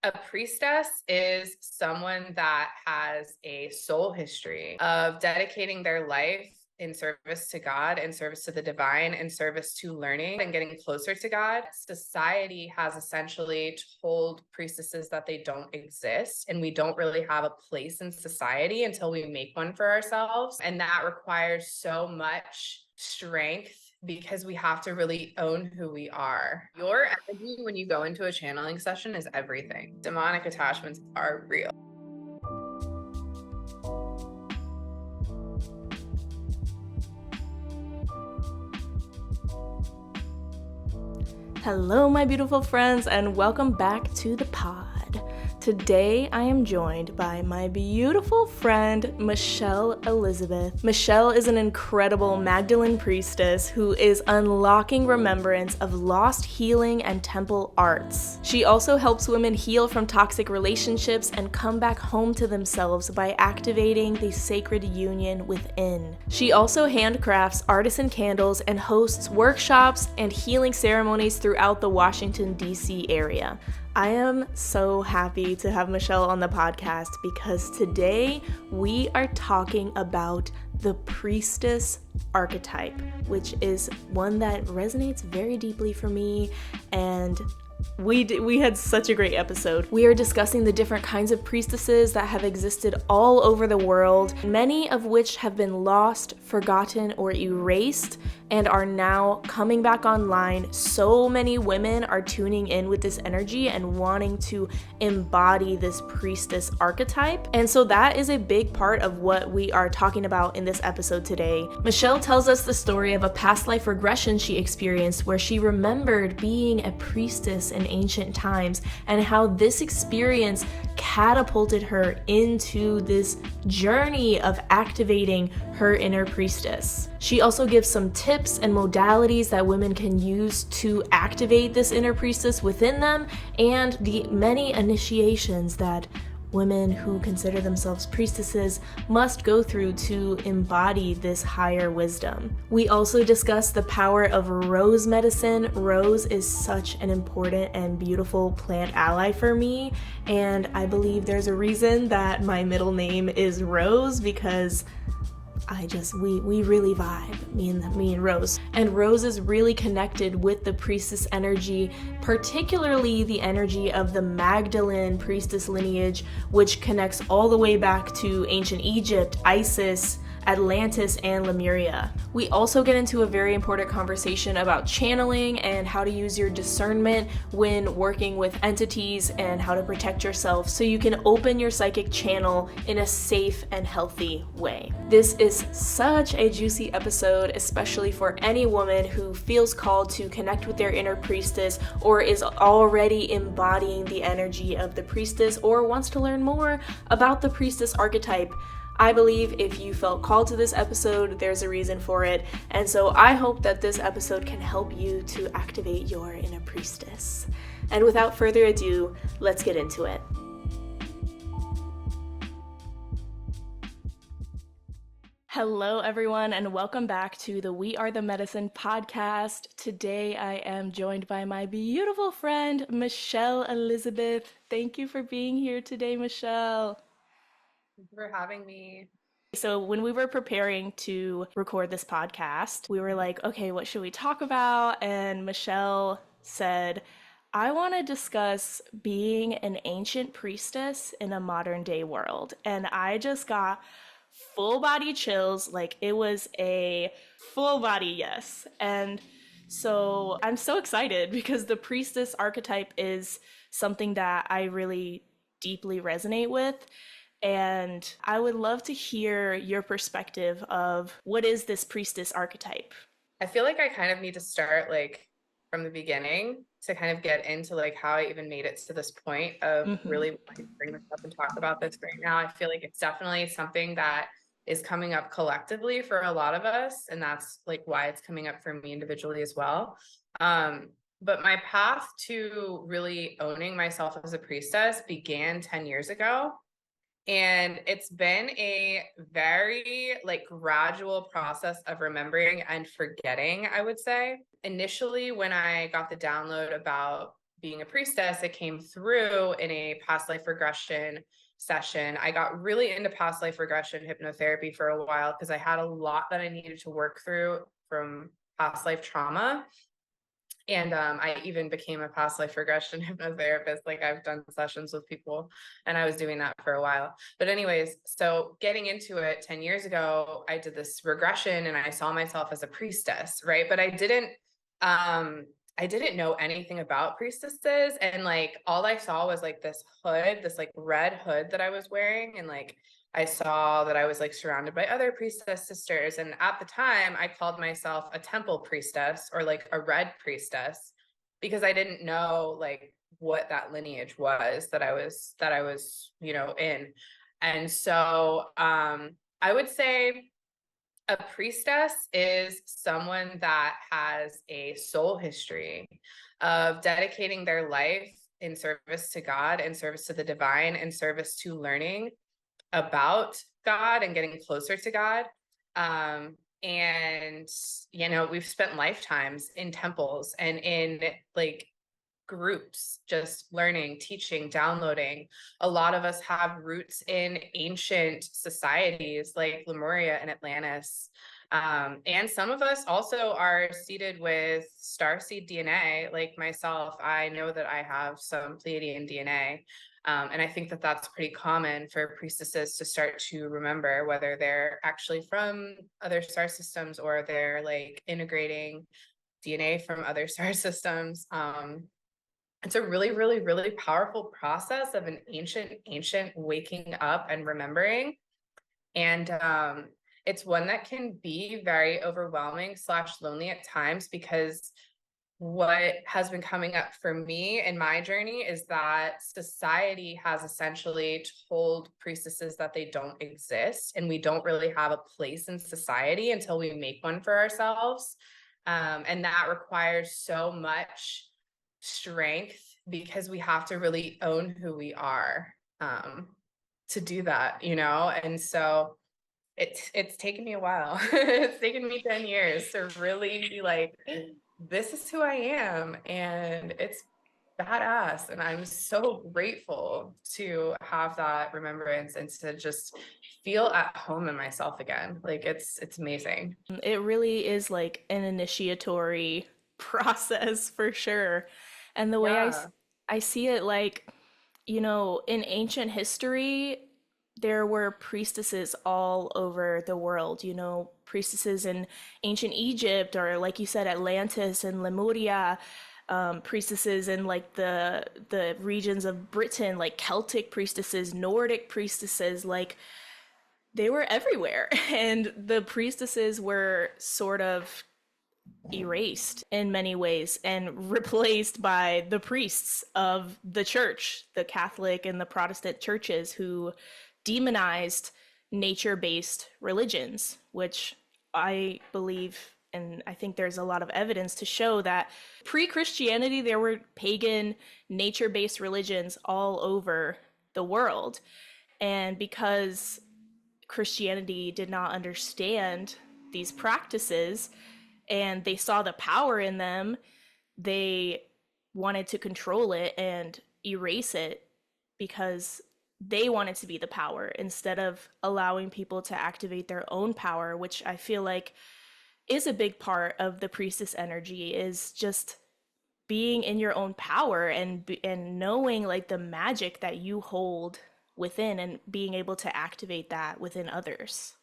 A priestess is someone that has a soul history of dedicating their life in service to God, in service to the divine, in service to learning and getting closer to God. Society has essentially told priestesses that they don't exist, and we don't really have a place in society until we make one for ourselves. And that requires so much strength because we have to really own who we are. Your energy when you go into a channeling session is everything. Demonic attachments are real. Hello, my beautiful friends, and welcome back to the pod. Today, I am joined by my beautiful friend, Michelle Elizabeth. Michelle is an incredible Magdalene Priestess who is unlocking remembrance of lost healing and temple arts. She also helps women heal from toxic relationships and come back home to themselves by activating the sacred union within. She also handcrafts artisan candles and hosts workshops and healing ceremonies throughout the Washington, D.C. area. I am so happy to have Michelle on the podcast because today we are talking about the priestess archetype, which is one that resonates very deeply for me, and we had such a great episode. We are discussing the different kinds of priestesses that have existed all over the world, many of which have been lost, forgotten, or erased, and are now coming back online. So many women are tuning in with this energy and wanting to embody this priestess archetype. And so that is a big part of what we are talking about in this episode today. Michelle tells us the story of a past life regression she experienced where she remembered being a priestess in ancient times and how this experience catapulted her into this journey of activating her inner priestess. She also gives some tips and modalities that women can use to activate this inner priestess within them, and the many initiations that women who consider themselves priestesses must go through to embody this higher wisdom. We also discuss the power of rose medicine. Rose is such an important and beautiful plant ally for me, and I believe there's a reason that my middle name is Rose, because we really vibe, me and Rose. And Rose is really connected with the priestess energy, particularly the energy of the Magdalene Priestess lineage, which connects all the way back to ancient Egypt, Isis, Atlantis, and Lemuria. We also get into a very important conversation about channeling and how to use your discernment when working with entities and how to protect yourself so you can open your psychic channel in a safe and healthy way. This is such a juicy episode, especially for any woman who feels called to connect with their inner priestess or is already embodying the energy of the priestess or wants to learn more about the priestess archetype. I believe if you felt called to this episode, there's a reason for it. And so I hope that this episode can help you to activate your inner priestess. And without further ado, let's get into it. Hello, everyone, and welcome back to the We Are the Medicine podcast. Today, I am joined by my beautiful friend, Michelle Elizabeth. Thank you for being here today, Michelle. Thank you for having me. So when we were preparing to record this podcast, we were like, okay, what should we talk about? And Michelle said, I want to discuss being an ancient priestess in a modern day world. And I just got full body chills. Like, it was a full body yes. And so I'm so excited because the priestess archetype is something that I really deeply resonate with. And I would love to hear your perspective of what is this priestess archetype? I feel like I kind of need to start from the beginning to kind of get into how I even made it to this point of really wanting to bring this up and talk about this right now. I feel like it's definitely something that is coming up collectively for a lot of us, and that's why it's coming up for me individually as well. But my path to really owning myself as a priestess began 10 years ago. And it's been a very gradual process of remembering and forgetting, I would say. Initially, when I got the download about being a priestess, it came through in a past life regression session. I got really into past life regression hypnotherapy for a while because I had a lot that I needed to work through from past life trauma. And I even became a past life regression hypnotherapist. Like, I've done sessions with people, and I was doing that for a while. But anyways, so getting into it 10 years ago, I did this regression and I saw myself as a priestess, right? But I didn't know anything about priestesses. And like, all I saw was like this hood, this like red hood that I was wearing. And like, I saw that I was like surrounded by other priestess sisters. And at the time, I called myself a temple priestess, or like a red priestess, because I didn't know like what that lineage was that I was, in. And so I would say a priestess is someone that has a soul history of dedicating their life in service to God, and service to the divine, and service to learning about God and getting closer to God. And we've spent lifetimes in temples and in like groups, just learning, teaching, downloading. A lot of us have roots in ancient societies like Lemuria and Atlantis. And some of us also are seeded with starseed DNA. Like myself, I know that I have some Pleiadian DNA. And I think that that's pretty common for priestesses to start to remember, whether they're actually from other star systems or they're like integrating DNA from other star systems. It's a really, really, really powerful process of an ancient waking up and remembering. And it's one that can be very overwhelming / lonely at times, because what has been coming up for me in my journey is that society has essentially told priestesses that they don't exist, and we don't really have a place in society until we make one for ourselves. And that requires so much strength, because we have to really own who we are to do that, And so it's taken me a while. It's taken me 10 years to really be like, this is who I am, and it's badass. And I'm so grateful to have that remembrance and to just feel at home in myself again. Like, it's amazing. It really is like an initiatory process for sure. And the way Yeah. I see it, like, in ancient history, there were priestesses all over the world, priestesses in ancient Egypt, or like you said, Atlantis and Lemuria, priestesses in like the regions of Britain, like Celtic priestesses, Nordic priestesses, like they were everywhere. And the priestesses were sort of erased in many ways and replaced by the priests of the church, the Catholic and the Protestant churches, who demonized nature-based religions, which I believe, and I think there's a lot of evidence to show that pre-Christianity, there were pagan, nature-based religions all over the world. And because Christianity did not understand these practices and they saw the power in them, they wanted to control it and erase it, because they wanted to be the power instead of allowing people to activate their own power, which I feel like is a big part of the priestess energy, is just being in your own power and knowing like the magic that you hold within and being able to activate that within others.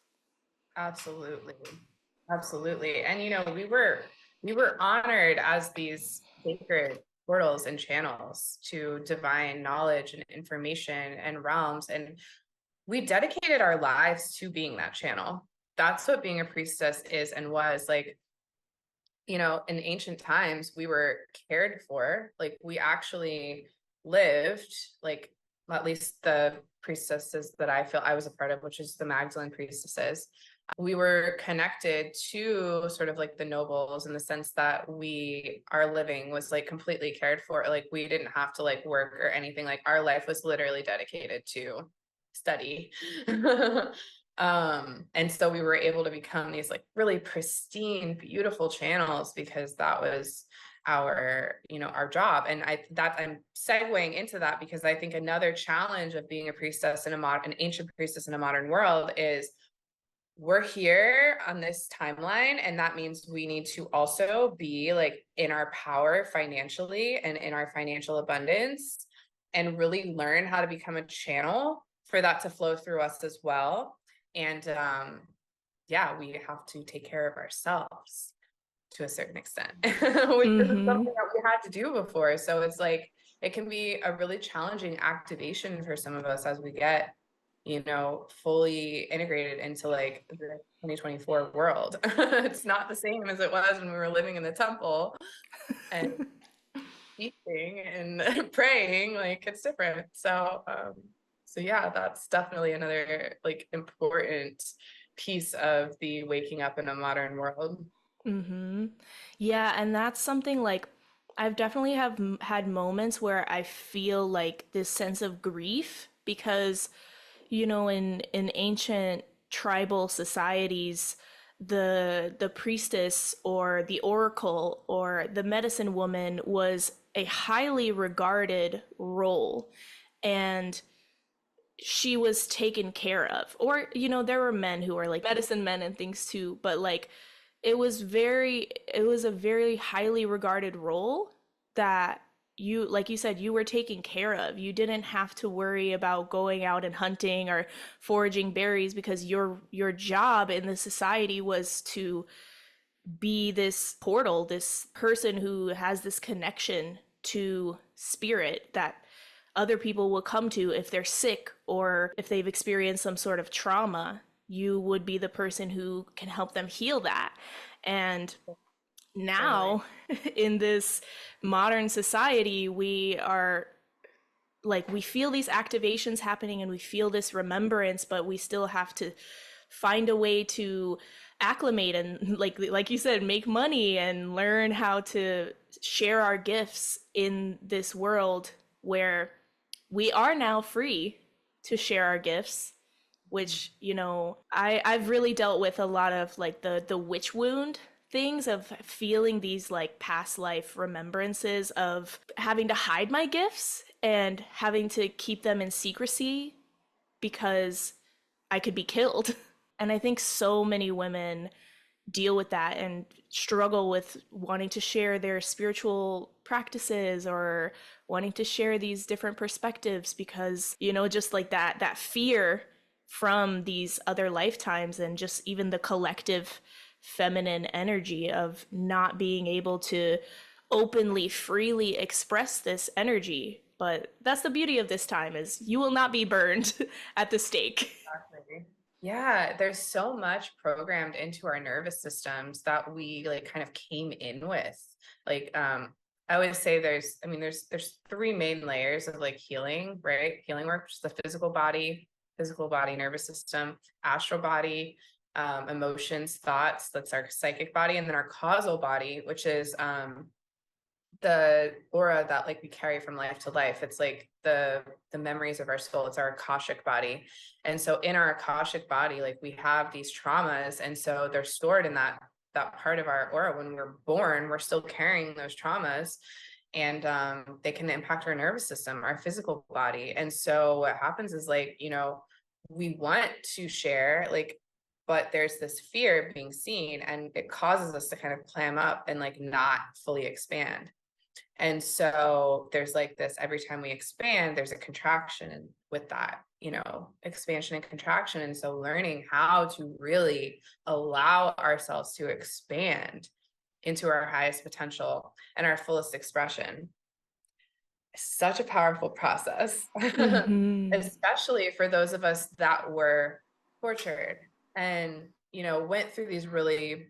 Absolutely. Absolutely. And we were honored as these sacred portals and channels to divine knowledge and information and realms. And we dedicated our lives to being that channel. That's what being a priestess is and was. Like, in ancient times, we were cared for. Like, we actually lived, like, at least the priestesses that I feel I was a part of, which is the Magdalene Priestesses. We were connected to sort of like the nobles, in the sense that our living was like completely cared for. Like, we didn't have to like work or anything. Like, our life was literally dedicated to study. And so we were able to become these like really pristine, beautiful channels, because that was our job. And I'm segueing into that because I think another challenge of being a priestess in an ancient priestess in a modern world is we're here on this timeline, and that means we need to also be like in our power financially and in our financial abundance, and really learn how to become a channel for that to flow through us as well. And yeah, we have to take care of ourselves to a certain extent, which isn't something that we had to do before. So it's like it can be a really challenging activation for some of us as we get fully integrated into like the 2024 world. It's not the same as it was when we were living in the temple and eating and praying. Like it's different. So yeah, that's definitely another like important piece of the waking up in a modern world. Yeah, and that's something like I've definitely have had moments where I feel like this sense of grief because in ancient tribal societies, the priestess or the oracle or the medicine woman was a highly regarded role, and she was taken care of. Or there were men who were like medicine men and things too, but like it was a very highly regarded role that you, like you said, you were taken care of. You didn't have to worry about going out and hunting or foraging berries because your job in the society was to be this portal, this person who has this connection to spirit that other people will come to if they're sick or if they've experienced some sort of trauma. You would be the person who can help them heal that. And now in this modern society, we are like, we feel these activations happening and we feel this remembrance, but we still have to find a way to acclimate and like you said, make money and learn how to share our gifts in this world where we are now free to share our gifts, which I've really dealt with a lot of like the witch wound things of feeling these like past life remembrances of having to hide my gifts and having to keep them in secrecy because I could be killed. And I think so many women deal with that and struggle with wanting to share their spiritual practices or wanting to share these different perspectives because just like that fear from these other lifetimes and just even the collective feminine energy of not being able to openly freely express this energy. But that's the beauty of this time, is you will not be burned at the stake. Exactly. Yeah, there's so much programmed into our nervous systems that we like kind of came in with. Like I always say there's three main layers of like healing, right? Healing work, which is the physical body, nervous system, astral body, emotions, thoughts, that's our psychic body, and then our causal body, which is the aura that like we carry from life to life. It's like the memories of our soul. It's our akashic body. And so in our akashic body, like we have these traumas, and so they're stored in that part of our aura. When we're born, we're still carrying those traumas, and they can impact our nervous system, our physical body. And so what happens is like we want to share, like, but there's this fear of being seen, and it causes us to kind of clam up and like not fully expand. And so there's like this, every time we expand, there's a contraction with that, expansion and contraction. And so learning how to really allow ourselves to expand into our highest potential and our fullest expression is such a powerful process, especially for those of us that were tortured and, went through these really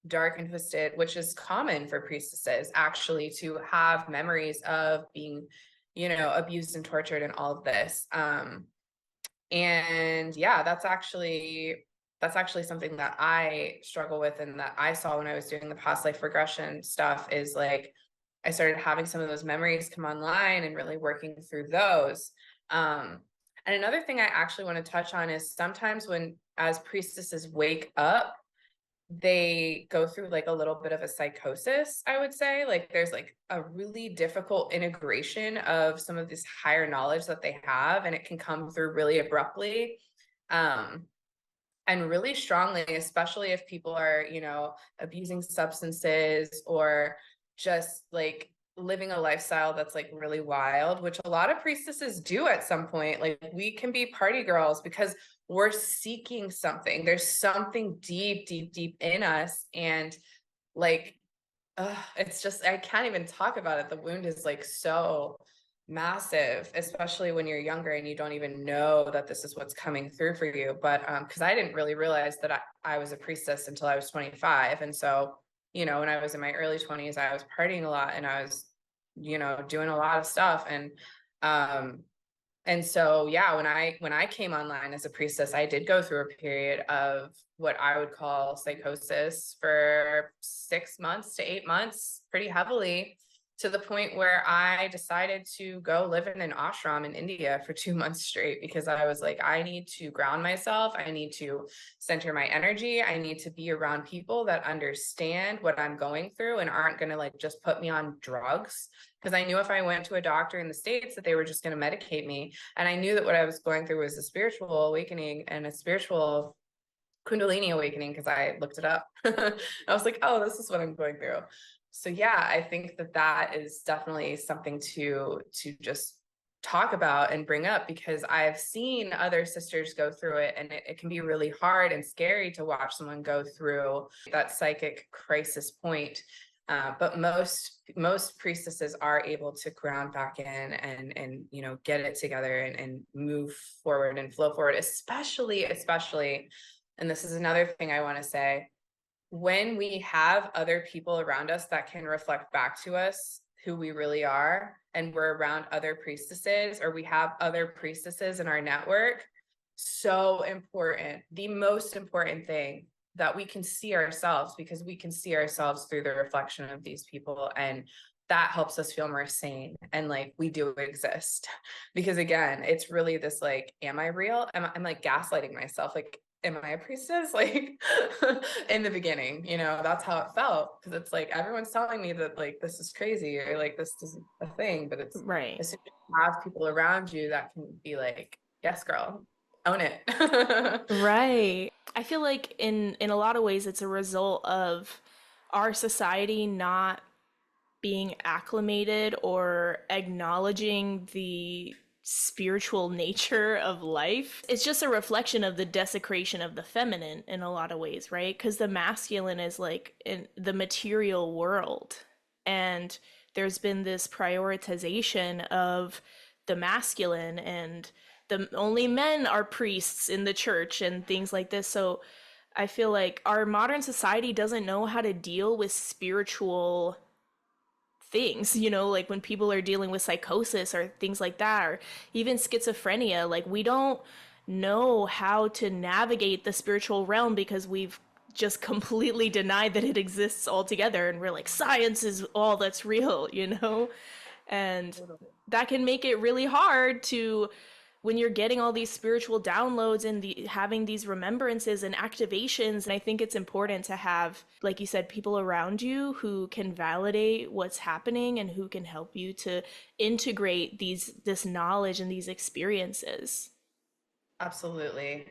dark and twisted, which is common for priestesses actually to have memories of being, abused and tortured and all of this. And yeah, that's actually something that I struggle with and that I saw when I was doing the past life regression stuff, is like I started having some of those memories come online and really working through those. And another thing I actually want to touch on is sometimes when as priestesses wake up, they go through like a little bit of a psychosis, I would say. Like there's like a really difficult integration of some of this higher knowledge that they have, and it can come through really abruptly. Um, and really strongly, especially if people are, abusing substances or just like living a lifestyle that's like really wild, which a lot of priestesses do at some point. Like we can be party girls because we're seeking something. There's something deep, deep, deep in us. And like, it's just, I can't even talk about it. The wound is like so massive, especially when you're younger and you don't even know that this is what's coming through for you. But because I didn't really realize that I was a priestess until I was 25. And so, when I was in my early 20s, I was partying a lot and I was, doing a lot of stuff. And so, yeah, when I came online as a priestess, I did go through a period of what I would call psychosis for 6 months to 8 months, pretty heavily, to the point where I decided to go live in an ashram in India for 2 months straight because I was like, I need to ground myself. I need to center my energy. I need to be around people that understand what I'm going through and aren't going to like just put me on drugs. Because I knew if I went to a doctor in the States that they were just going to medicate me. And I knew that what I was going through was a spiritual awakening and a spiritual Kundalini awakening because I looked it up. I was like, oh, this is what I'm going through. So yeah, I think that is definitely something to just talk about and bring up because I've seen other sisters go through it, and it can be really hard and scary to watch someone go through that psychic crisis point. But most priestesses are able to ground back in and get it together and move forward and flow forward, especially, and this is another thing I want to say, when we have other people around us that can reflect back to us who we really are, and we're around other priestesses, or we have other priestesses in our network, so important. The most important thing that we can see ourselves, because we can see ourselves through the reflection of these people, and that helps us feel more sane and like we do exist. Because again, it's really this like, am I real? I'm like gaslighting myself, like, am I a priestess? Like in the beginning, that's how it felt. Because it's like everyone's telling me that like this is crazy or like this isn't a thing, but it's Right. as soon as you have people around you that can be like, yes, girl, own it. Right. I feel like in a lot of ways it's a result of our society not being acclimated or acknowledging the spiritual nature of life. It's just a reflection of the desecration of the feminine in a lot of ways, right? Because the masculine is like in the material world. And there's been this prioritization of the masculine, and the only men are priests in the church and things like this. So I feel like our modern society doesn't know how to deal with spiritual things, like when people are dealing with psychosis or things like that, or even schizophrenia. Like, we don't know how to navigate the spiritual realm because we've just completely denied that it exists altogether. And we're like, science is all that's real. And that can make it really hard to, when you're getting all these spiritual downloads and having these remembrances and activations. And I think it's important to have, like you said, people around you who can validate what's happening and who can help you to integrate this knowledge and these experiences. Absolutely.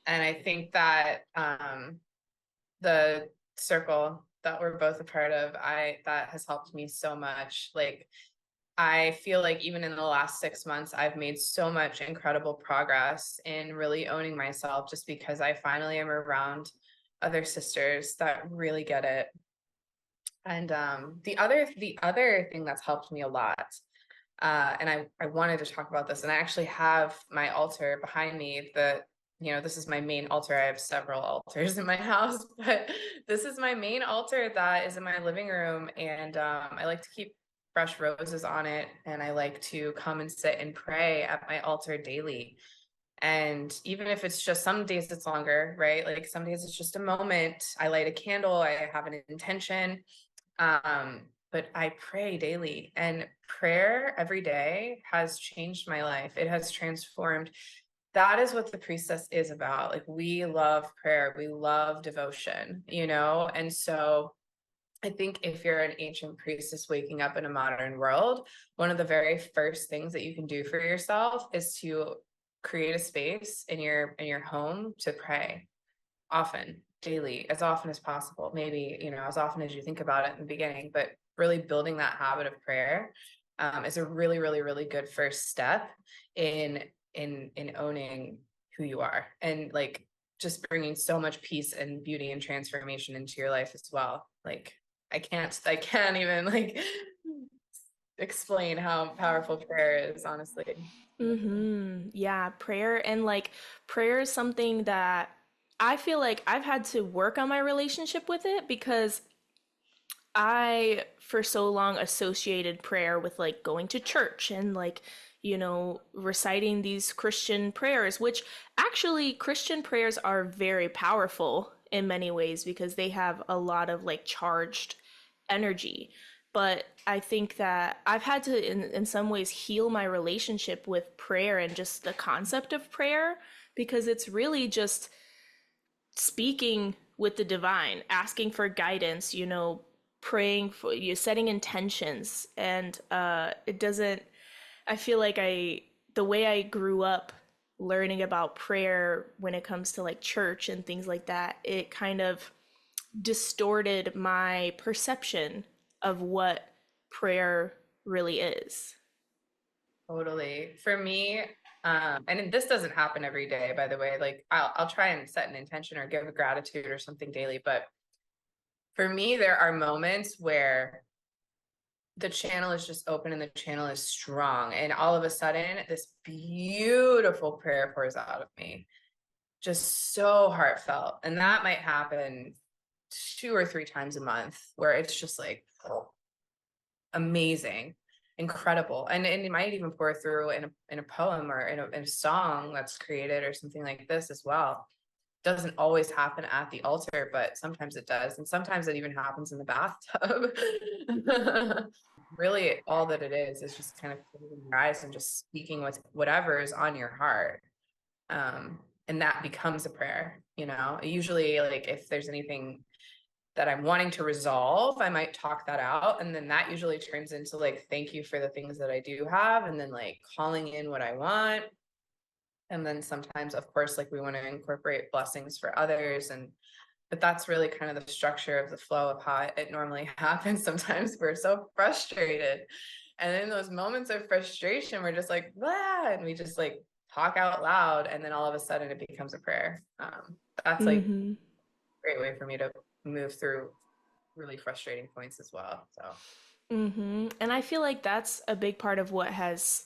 And I think that the circle that we're both a part of, that has helped me so much. Like I feel like even in the last 6 months, I've made so much incredible progress in really owning myself just because I finally am around other sisters that really get it. And the other thing that's helped me a lot, and I wanted to talk about this, and I actually have my altar behind me. This is my main altar. I have several altars in my house, but this is my main altar that is in my living room, and I like to keep fresh roses on it, and I like to come and sit and pray at my altar daily. And even if it's just, some days it's longer, right? Like some days it's just a moment. I light a candle, I have an intention, but I pray daily, and prayer every day has changed my life. It has transformed that is what the priestess is about. Like, we love prayer, we love devotion, and so I think if you're an ancient priestess waking up in a modern world, one of the very first things that you can do for yourself is to create a space in your home to pray often, daily, as often as possible. Maybe, as often as you think about it in the beginning, but really building that habit of prayer is a really, really, really good first step in owning who you are, and like just bringing so much peace and beauty and transformation into your life as well. Like, I can't even like explain how powerful prayer is, honestly. Yeah, prayer, and like prayer is something that I feel like I've had to work on my relationship with it, because I, for so long, associated prayer with like going to church and like, reciting these Christian prayers, which actually Christian prayers are very powerful in many ways because they have a lot of like charged energy. But I think that I've had to, in some ways, heal my relationship with prayer and just the concept of prayer, because it's really just speaking with the divine, asking for guidance, praying for you, setting intentions. And it doesn't, I feel like the way I grew up learning about prayer when it comes to like church and things like that, it kind of distorted my perception of what prayer really is. Totally. For me, and this doesn't happen every day, by the way. Like, I'll try and set an intention or give a gratitude or something daily, but for me, there are moments where the channel is just open and the channel is strong, and all of a sudden, this beautiful prayer pours out of me, just so heartfelt. And that might happen 2 or 3 times a month, where it's just like amazing, incredible. And it might even pour through in a poem or in a song that's created or something like this as well. Doesn't always happen at the altar, but sometimes it does. And sometimes it even happens in the bathtub. Really, all that it is just kind of closing your eyes and just speaking with whatever is on your heart. And that becomes a prayer. Usually, like, if there's anything that I'm wanting to resolve, I might talk that out. And then that usually turns into like, thank you for the things that I do have. And then like calling in what I want. And then sometimes, of course, like, we want to incorporate blessings for others. But that's really kind of the structure of the flow of how it normally happens. Sometimes we're so frustrated. And in those moments of frustration, we're just like, blah, and we just like talk out loud. And then all of a sudden it becomes a prayer. That's like a great way for me to move through really frustrating points as well. So And I feel like that's a big part of what has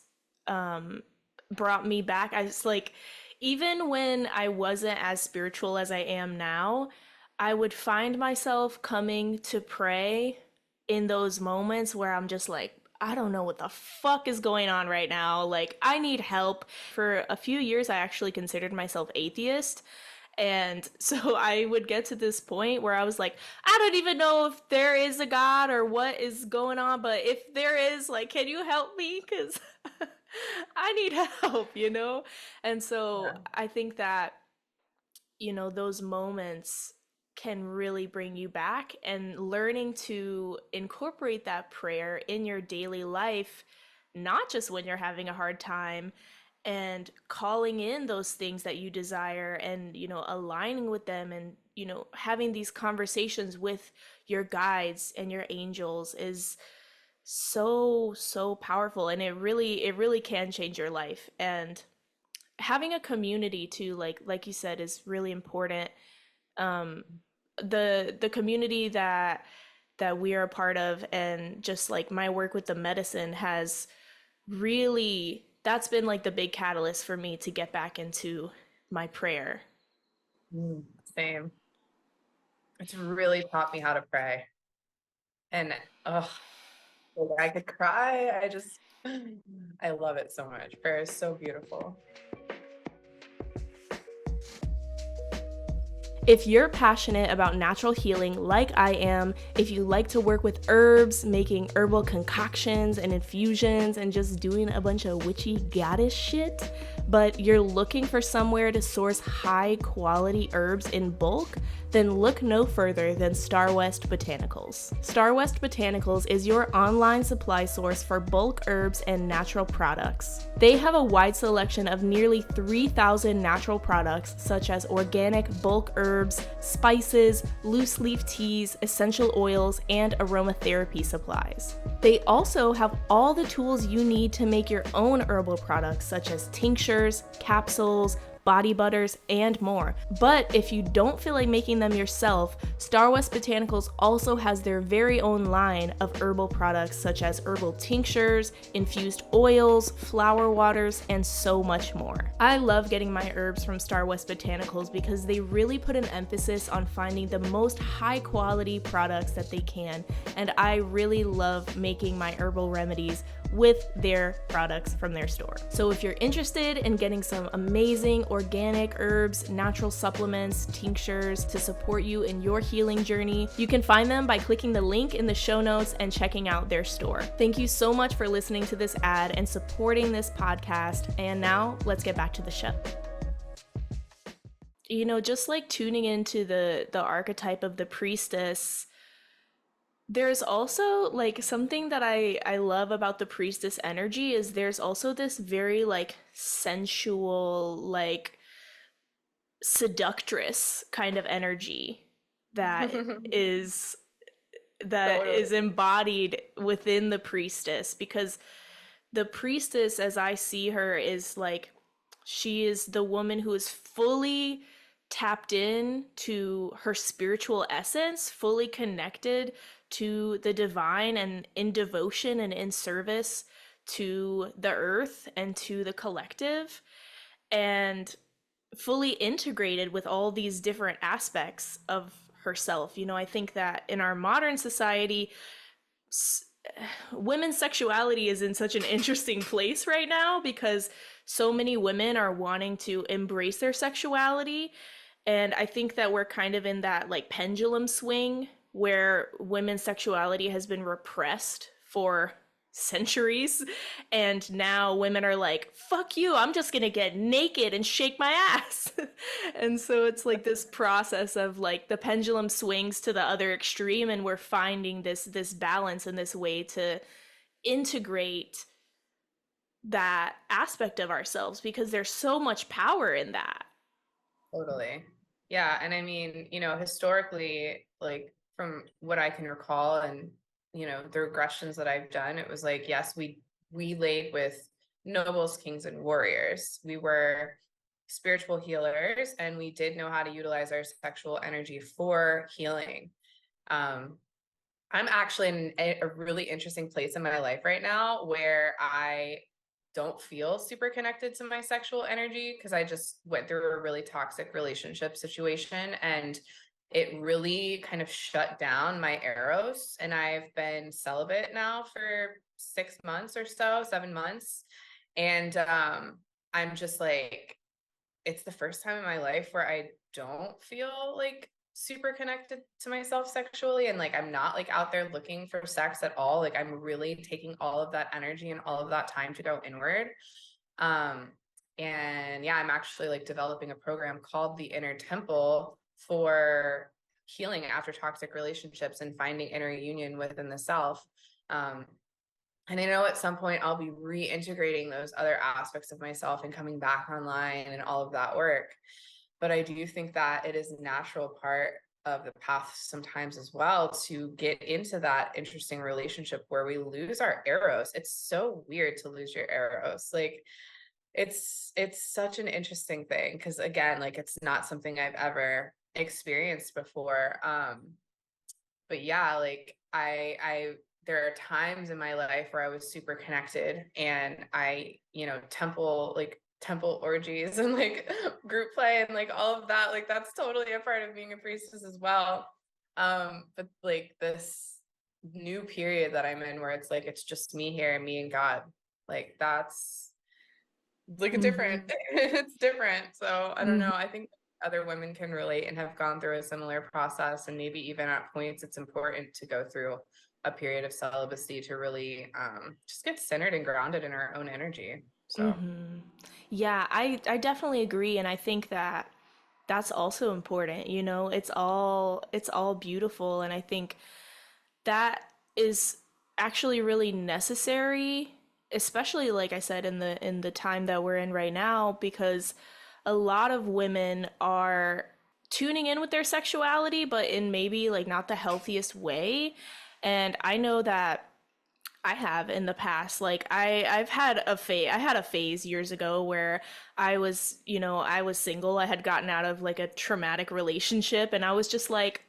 brought me back. I just like, even when I wasn't as spiritual as I am now, I would find myself coming to pray in those moments where I'm just like, I don't know what the fuck is going on right now. Like, I need help. For a few years, I actually considered myself atheist. And so I would get to this point where I was like, I don't even know if there is a God or what is going on, but if there is, like, can you help me? Because I need help. And so yeah. I think that, those moments can really bring you back, and learning to incorporate that prayer in your daily life, not just when you're having a hard time, and calling in those things that you desire, and aligning with them, and having these conversations with your guides and your angels is so powerful, and it really can change your life. And having a community too, like you said, is really important. The community that we are a part of, and just like my work with the medicine, has really, that's been like the big catalyst for me to get back into my prayer. Same. It's really taught me how to pray. And oh, I could cry. I love it so much. Prayer is so beautiful. If you're passionate about natural healing like I am, if you like to work with herbs, making herbal concoctions and infusions, and just doing a bunch of witchy goddess shit, but you're looking for somewhere to source high quality herbs in bulk, then look no further than Star West Botanicals. Star West Botanicals is your online supply source for bulk herbs and natural products. They have a wide selection of nearly 3,000 natural products such as organic bulk herbs, spices, loose leaf teas, essential oils, and aromatherapy supplies. They also have all the tools you need to make your own herbal products such as tinctures, capsules, body butters, and more. But if you don't feel like making them yourself, Star West Botanicals also has their very own line of herbal products such as herbal tinctures, infused oils, flower waters, and so much more. I love getting my herbs from Star West Botanicals because they really put an emphasis on finding the most high quality products that they can, and I really love making my herbal remedies with their products from their store. So if you're interested in getting some amazing organic herbs, natural supplements, tinctures to support you in your healing journey, you can find them by clicking the link in the show notes and checking out their store. Thank you so much for listening to this ad and supporting this podcast. And now let's get back to the show. You know, just like tuning into the archetype of the priestess, there's also like something that I love about the priestess energy is there's also this very like sensual, like seductress kind of energy that is Totally. embodied within the priestess, because the priestess, as I see her, is like she is the woman who is fully tapped in to her spiritual essence, fully connected to the divine and in devotion and in service to the earth and to the collective, and fully integrated with all these different aspects of herself. You know, I think that in our modern society, women's sexuality is in such an interesting place right now because so many women are wanting to embrace their sexuality. And I think that we're kind of in that like pendulum swing where women's sexuality has been repressed for centuries. And now women are like, fuck you, I'm just gonna get naked and shake my ass. And so it's like this process of like the pendulum swings to the other extreme, and we're finding this balance and this way to integrate that aspect of ourselves because there's so much power in that. Totally. Yeah. And I mean, historically, like from what I can recall and, the regressions that I've done, it was like, yes, we laid with nobles, kings, and warriors. We were spiritual healers and we did know how to utilize our sexual energy for healing. Um, I'm actually in a really interesting place in my life right now where I don't feel super connected to my sexual energy because I just went through a really toxic relationship situation and it really kind of shut down my eros. And I've been celibate now for 6 months or so, 7 months. And I'm just like, it's the first time in my life where I don't feel like super connected to myself sexually, and like I'm not like out there looking for sex at all. Like I'm really taking all of that energy and all of that time to go inward. um and yeah, I'm actually like developing a program called the Inner Temple for healing after toxic relationships and finding inner union within the self. And I know at some point I'll be reintegrating those other aspects of myself and coming back online and all of that work. But I do think that it is a natural part of the path sometimes as well to get into that interesting relationship where we lose our eros. It's so weird to lose your eros. Like it's such an interesting thing because again, like it's not something I've ever experienced before. But yeah, like I there are times in my life where I was super connected and I, temple orgies and like group play and like all of that, like that's totally a part of being a priestess as well. But like this new period that I'm in where it's like it's just me here, me and God, like that's like a different Mm-hmm. it's different. So I don't Mm-hmm. know. I think other women can relate and have gone through a similar process, and maybe even at points it's important to go through a period of celibacy to really just get centered and grounded in our own energy. So Yeah, I definitely agree, and I think that that's also important, you know. It's all beautiful, and I think that is actually really necessary, especially like I said in the time that we're in right now, because a lot of women are tuning in with their sexuality, but in maybe like not the healthiest way. And I know that I have in the past. Like I've had a phase. I had a phase years ago where I was single. I had gotten out of like a traumatic relationship, and I was just like,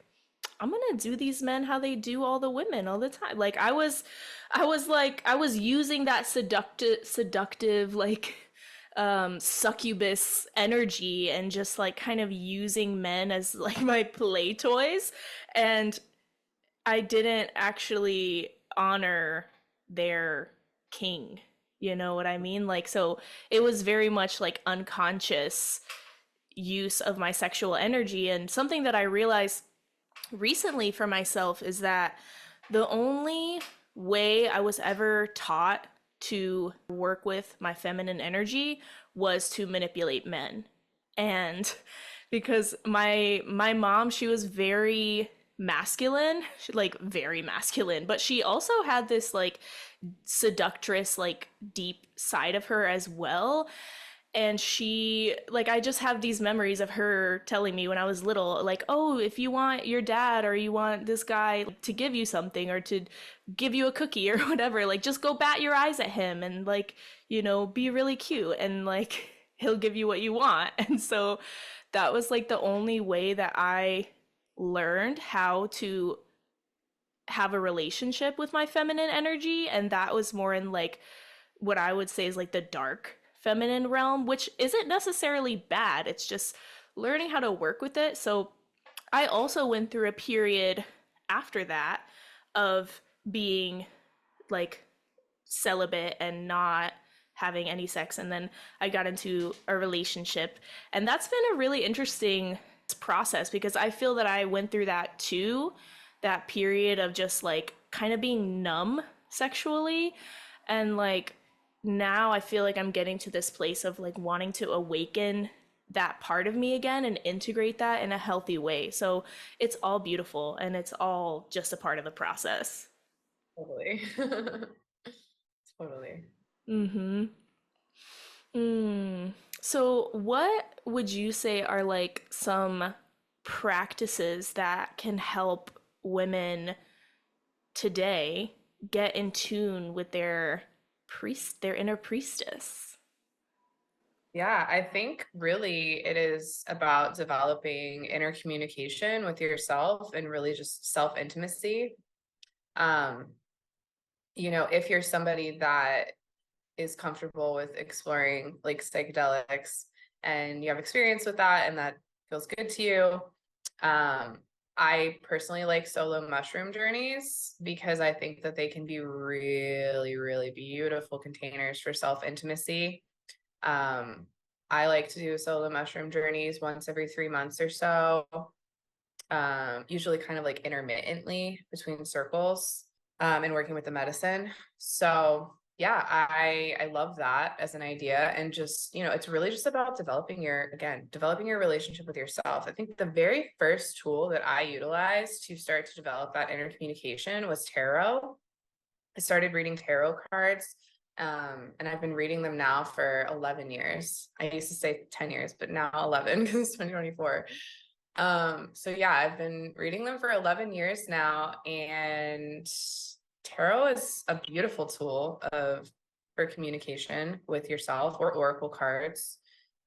I'm gonna do these men how they do all the women all the time. Like I was using that seductive like succubus energy and just like kind of using men as like my play toys, and I didn't actually honor their king. You know what I mean? Like, so it was very much like unconscious use of my sexual energy. And something that I realized recently for myself is that the only way I was ever taught to work with my feminine energy was to manipulate men. And because my mom, she was very masculine, like very masculine, but she also had this like seductress like deep side of her as well. And she, like, I just have these memories of her telling me when I was little, like, oh, if you want your dad or you want this guy to give you something or to give you a cookie or whatever, like, just go bat your eyes at him and, like, be really cute and, like, he'll give you what you want. And so that was, like, the only way that I learned how to have a relationship with my feminine energy. And that was more in, like, what I would say is like the dark feminine realm, which isn't necessarily bad. It's just learning how to work with it. So I also went through a period after that of being like celibate and not having any sex. And then I got into a relationship. And that's been a really interesting process because I feel that I went through that too, that period of just like kind of being numb sexually. And like now I feel like I'm getting to this place of like wanting to awaken that part of me again and integrate that in a healthy way. So it's all beautiful and it's all just a part of the process. totally. Totally. Mm-hmm. So, what would you say are like some practices that can help women today get in tune with their inner priestess? Yeah, I think really it is about developing inner communication with yourself and really just self-intimacy. Um, if you're somebody that is comfortable with exploring like psychedelics and you have experience with that and that feels good to you, um, I personally like solo mushroom journeys because I think that they can be really, really beautiful containers for self-intimacy. Um, I like to do solo mushroom journeys once every 3 months or so, usually kind of like intermittently between circles, and working with the medicine. So yeah, I love that as an idea. And just, it's really just about developing your relationship with yourself. I think the very first tool that I utilized to start to develop that inner communication was tarot. I started reading tarot cards, and I've been reading them now for 11 years. I used to say 10 years, but now 11 because it's 2024. So yeah, I've been reading them for 11 years now, and tarot is a beautiful tool for communication with yourself, or oracle cards.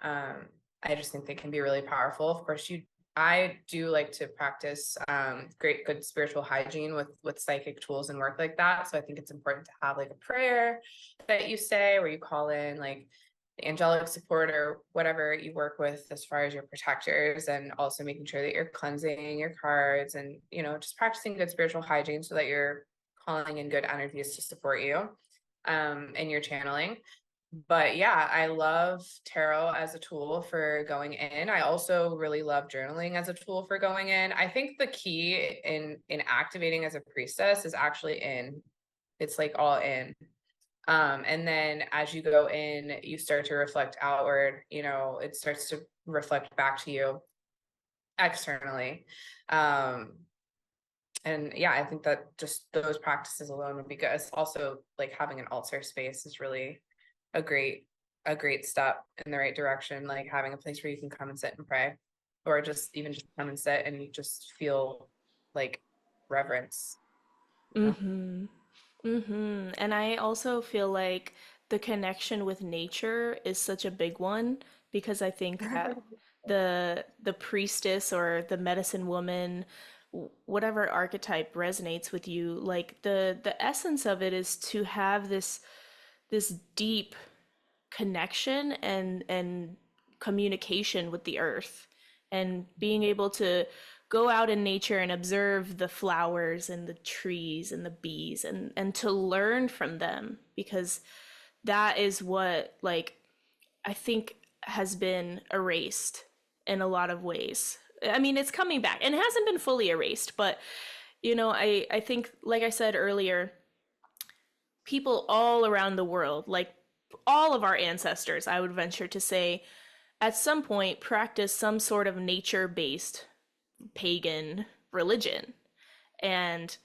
I just think they can be really powerful. Of course, I do like to practice good spiritual hygiene with psychic tools and work like that. So I think it's important to have like a prayer that you say where you call in like the angelic support or whatever you work with as far as your protectors, and also making sure that you're cleansing your cards and just practicing good spiritual hygiene so that you're calling in good energies to support you in your channeling. But yeah, I love tarot as a tool for going in. I also really love journaling as a tool for going in. I think the key in activating as a priestess is actually in. It's like all in. And then as you go in, you start to reflect outward, you know, it starts to reflect back to you externally. And yeah, I think that just those practices alone would be good. It's also like having an altar space is really a great step in the right direction. Like having a place where you can come and sit and pray, or just even just come and sit and you just feel like reverence, you know? And I also feel like the connection with nature is such a big one because I think that the priestess or the medicine woman, whatever archetype resonates with you, like the essence of it is to have this deep connection and communication with the earth and being able to go out in nature and observe the flowers and the trees and the bees and to learn from them because that is what like I think has been erased in a lot of ways. I mean, it's coming back and it hasn't been fully erased, but you know, I think like I said earlier, people all around the world, like all of our ancestors, I would venture to say, at some point practice some sort of nature based pagan religion. And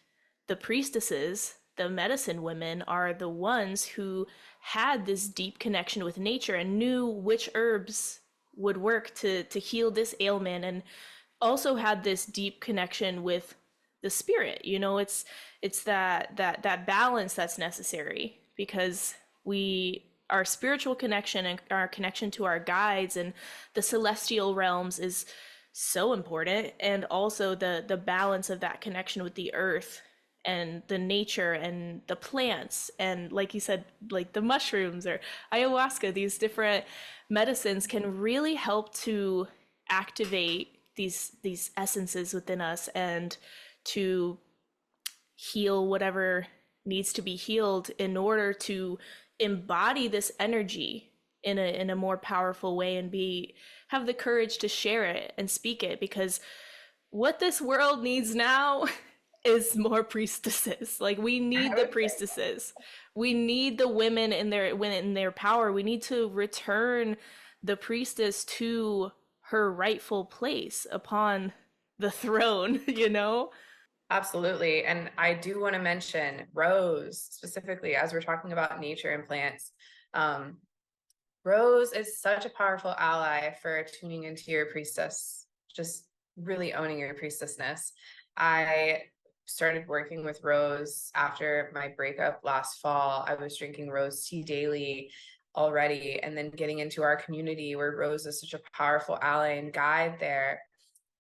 the priestesses, the medicine women, are the ones who had this deep connection with nature and knew which herbs would work to heal this ailment and also had this deep connection with the spirit. You know, it's that balance that's necessary because we our spiritual connection and our connection to our guides and the celestial realms is so important, and also the balance of that connection with the earth and the nature and the plants and like you said, like the mushrooms or ayahuasca, these different medicines can really help to activate these essences within us and to heal whatever needs to be healed in order to embody this energy in a more powerful way and be have the courage to share it and speak it because what this world needs now is more priestesses. Like we need I the would say, priestesses. We need the women in their power. We need to return the priestess to her rightful place upon the throne, you know? absolutely. And I do want to mention rose specifically as we're talking about nature and plants. Um, Rose is such a powerful ally for tuning into your priestess, just really owning your priestessness. I started working with Rose after my breakup last fall. I was drinking rose tea daily already, and then getting into our community where Rose is such a powerful ally and guide there.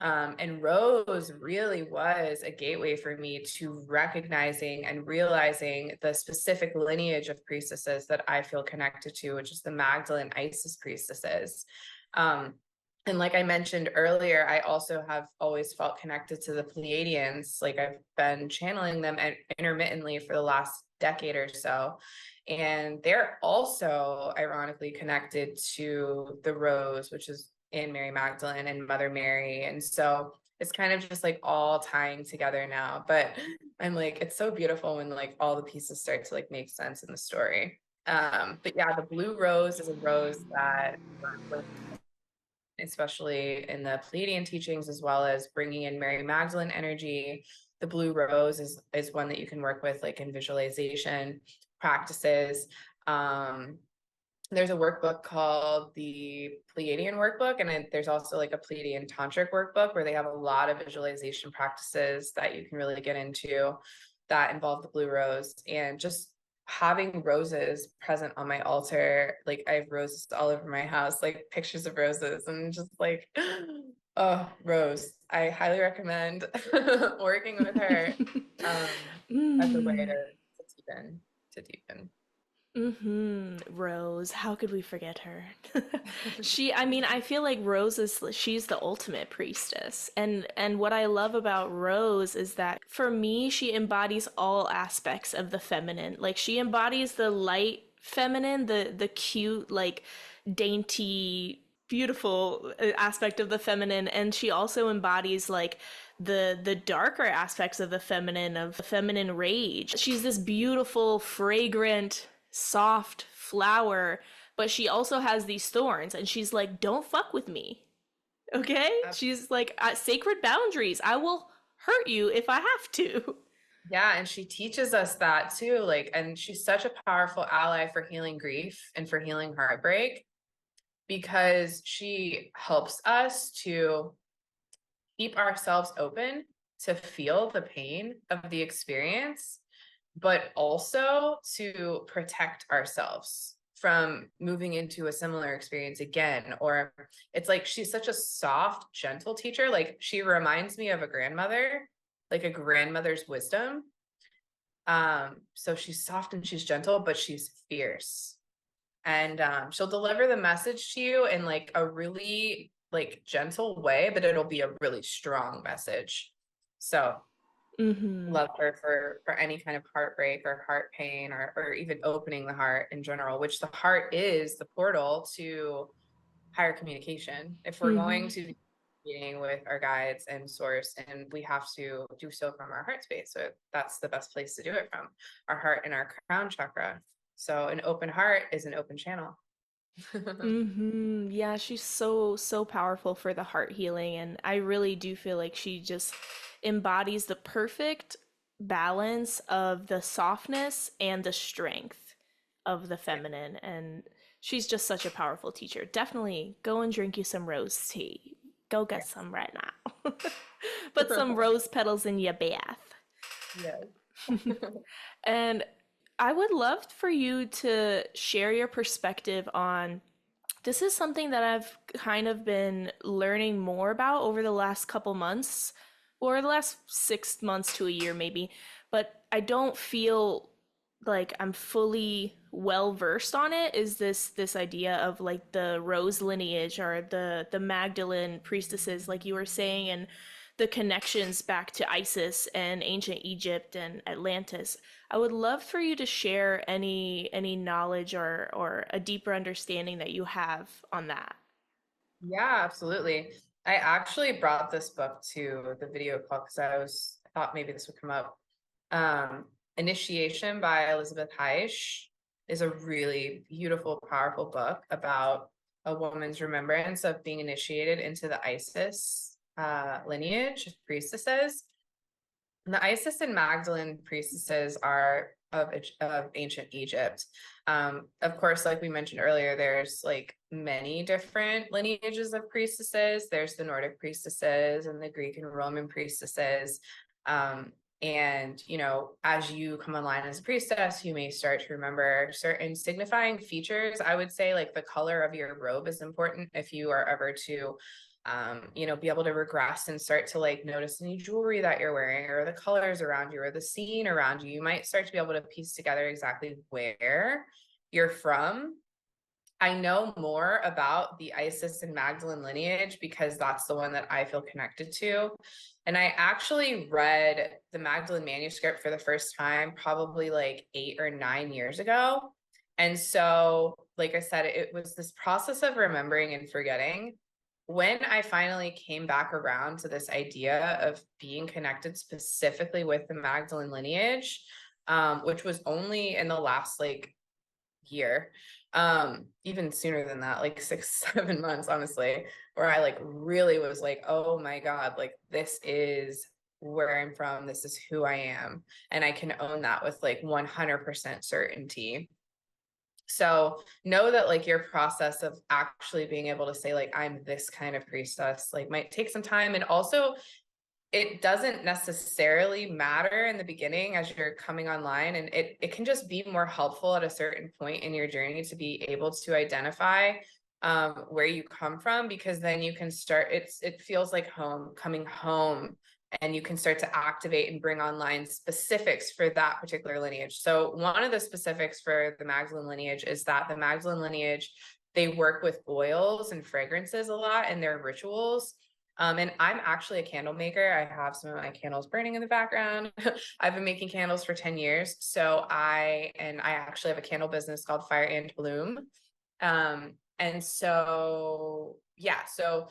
And Rose really was a gateway for me to recognizing and realizing the specific lineage of priestesses that I feel connected to, which is the Magdalene Isis priestesses. And like I mentioned earlier, I also have always felt connected to the Pleiadians. Like I've been channeling them intermittently for the last decade or so. And they're also ironically connected to the Rose, which is in Mary Magdalene and Mother Mary. And so it's kind of just like all tying together now. But I'm like, it's so beautiful when like all the pieces start to like make sense in the story. But yeah, the blue rose is a rose that especially in the Pleiadian teachings, as well as bringing in Mary Magdalene energy. The blue rose is one that you can work with like in visualization practices. There's a workbook called the Pleiadian workbook, and there's also like a Pleiadian tantric workbook where they have a lot of visualization practices that you can really get into that involve the blue rose. And just having roses present on my altar, like I have roses all over my house, like pictures of roses, and just like oh, Rose, I highly recommend working with her as a way to deepen. Rose, how could we forget her? I mean, I feel like she's the ultimate priestess. And what I love about Rose is that for me, she embodies all aspects of the feminine. Like she embodies the light feminine, the cute, like dainty, beautiful aspect of the feminine, and she also embodies like the darker aspects of the feminine rage. She's this beautiful, fragrant soft flower, but she also has these thorns, and she's like, don't fuck with me. Okay? She's like, sacred boundaries. I will hurt you if I have to. Yeah, and she teaches us that too. Like, and she's such a powerful ally for healing grief and for healing heartbreak because she helps us to keep ourselves open to feel the pain of the experience, but also to protect ourselves from moving into a similar experience again. Or it's like she's such a soft, gentle teacher. Like she reminds me of a grandmother, like a grandmother's wisdom. So she's soft and she's gentle, but she's fierce. And she'll deliver the message to you in like a really like gentle way, but it'll be a really strong message. So love her for any kind of heartbreak or heart pain or even opening the heart in general, which the heart is the portal to higher communication. If we're going to be meeting with our guides and source, and we have to do so from our heart space. So that's the best place to do it from, our heart and our crown chakra. So an open heart is an open channel. Yeah, she's so powerful for the heart healing, and I really do feel like she just embodies the perfect balance of the softness and the strength of the feminine, and she's just such a powerful teacher. Definitely go and drink you some rose tea. Go get some right now. Put some rose petals in your bath. Yes. And I would love for you to share your perspective on this is something that I've kind of been learning more about over the last couple months, or the last 6 months to a year, maybe. But I don't feel like I'm fully well versed on it. Is this idea of like the rose lineage or the Magdalene priestesses, like you were saying, and the connections back to Isis and ancient Egypt and Atlantis. I would love for you to share any knowledge or a deeper understanding that you have on that. Yeah, absolutely. I actually brought this book to the video call because I thought maybe this would come up. Initiation by Elizabeth Heish is a really beautiful, powerful book about a woman's remembrance of being initiated into the Isis lineage of priestesses. And the Isis and Magdalene priestesses are of ancient Egypt. Of course, like we mentioned earlier, there's like many different lineages of priestesses. There's the Nordic priestesses and the Greek and Roman priestesses. And, you know, as you come online as a priestess, you may start to remember certain signifying features. I would say like the color of your robe is important if you are ever to you know, be able to regress and start to like notice any jewelry that you're wearing or the colors around you or the scene around you. You might start to be able to piece together exactly where you're from. I know more about the Isis and Magdalene lineage because that's the one that I feel connected to. And I actually read the Magdalene manuscript for the first time, probably like 8 or 9 years ago. And so, like I said, it was this process of remembering and forgetting. When I finally came back around to this idea of being connected specifically with the Magdalene lineage, which was only in the last like year, even sooner than that, like 6 7 months, honestly, where I like really was like, oh my God, like this is where I'm from, this is who I am, and I can own that with like 100% certainty. So know that like your process of actually being able to say like I'm this kind of priestess like might take some time. And also it doesn't necessarily matter in the beginning as you're coming online, and it can just be more helpful at a certain point in your journey to be able to identify where you come from, because then you can start, it feels like home, coming home, and you can start to activate and bring online specifics for that particular lineage. So one of the specifics for the Magdalene lineage is that the Magdalene lineage, they work with oils and fragrances a lot in their rituals. And I'm actually a candle maker. I have some of my candles burning in the background. I've been making candles for 10 years. So I actually have a candle business called Fire and Bloom. And so, yeah, so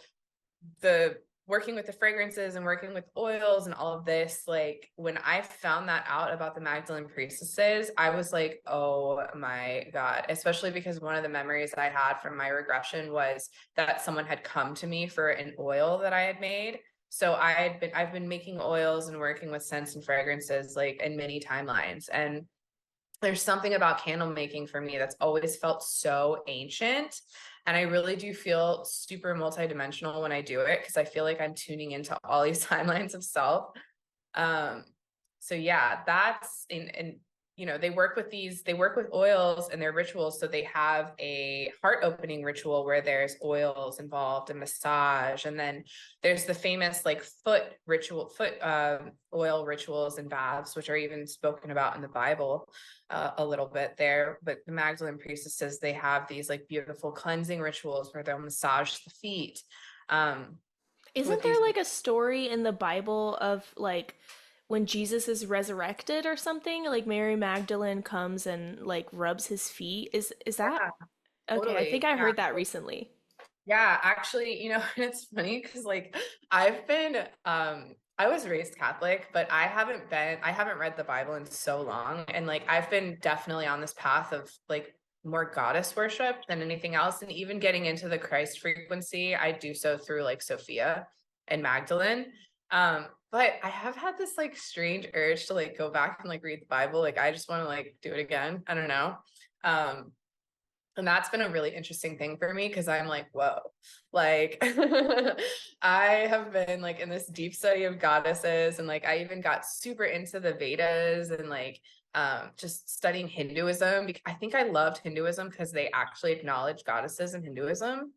the working with the fragrances and working with oils and all of this, like when I found that out about the Magdalene priestesses, I was like, oh my God, especially because one of the memories I had from my regression was that someone had come to me for an oil that I had made. So I've been making oils and working with scents and fragrances like in many timelines. And there's something about candle making for me that's always felt so ancient. And I really do feel super multidimensional when I do it because I feel like I'm tuning into all these timelines of self. Um, so yeah, that's in you know, they work with oils and their rituals. So they have a heart opening ritual where there's oils involved and massage. And then there's the famous like foot oil rituals and baths, which are even spoken about in the Bible a little bit there. But the Magdalene priestesses, they have these like beautiful cleansing rituals where they'll massage the feet. Um, with Isn't these there like a story in the Bible of like when Jesus is resurrected or something? Like Mary Magdalene comes and like rubs his feet. Is that Yeah, okay? I think totally. I Yeah. heard that recently. Yeah, actually, you know, it's funny because like I've been I was raised Catholic, but I haven't read the Bible in so long. And like I've been definitely on this path of like more goddess worship than anything else. And even getting into the Christ frequency, I do so through like Sophia and Magdalene. But I have had this like strange urge to like go back and like read the Bible. Like I just want to like do it again. I don't know. Um, and that's been a really interesting thing for me because I'm like, whoa, like I have been like in this deep study of goddesses, and like I even got super into the Vedas and like just studying Hinduism. I think I loved Hinduism because they actually acknowledge goddesses in Hinduism.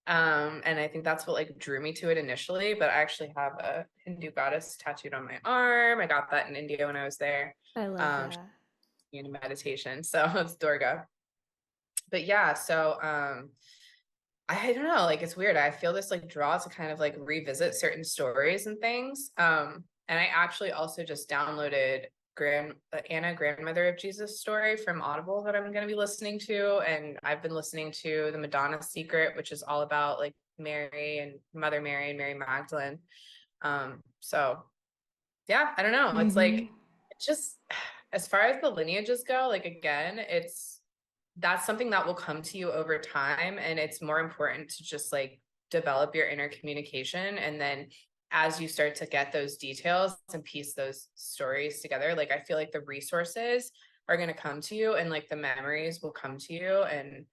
And I think that's what like drew me to it initially. But I actually have a Hindu goddess tattooed on my arm. I got that in India when I was there. I love Um, that. in meditation. So it's Durga. But yeah, so I don't know, like it's weird. I feel this like draw to kind of like revisit certain stories and things. And I actually also just downloaded Anna, Grandmother of Jesus story from Audible that I'm going to be listening to, and I've been listening to The Madonna Secret, which is all about like Mary and Mother Mary and Mary Magdalene. So yeah, I don't know. It's Mm-hmm. like it's just as far as the lineages go, like again, it's that's something that will come to you over time, and it's more important to just like develop your inner communication, and then as you start to get those details and piece those stories together, like I feel like the resources are going to come to you and like the memories will come to you, and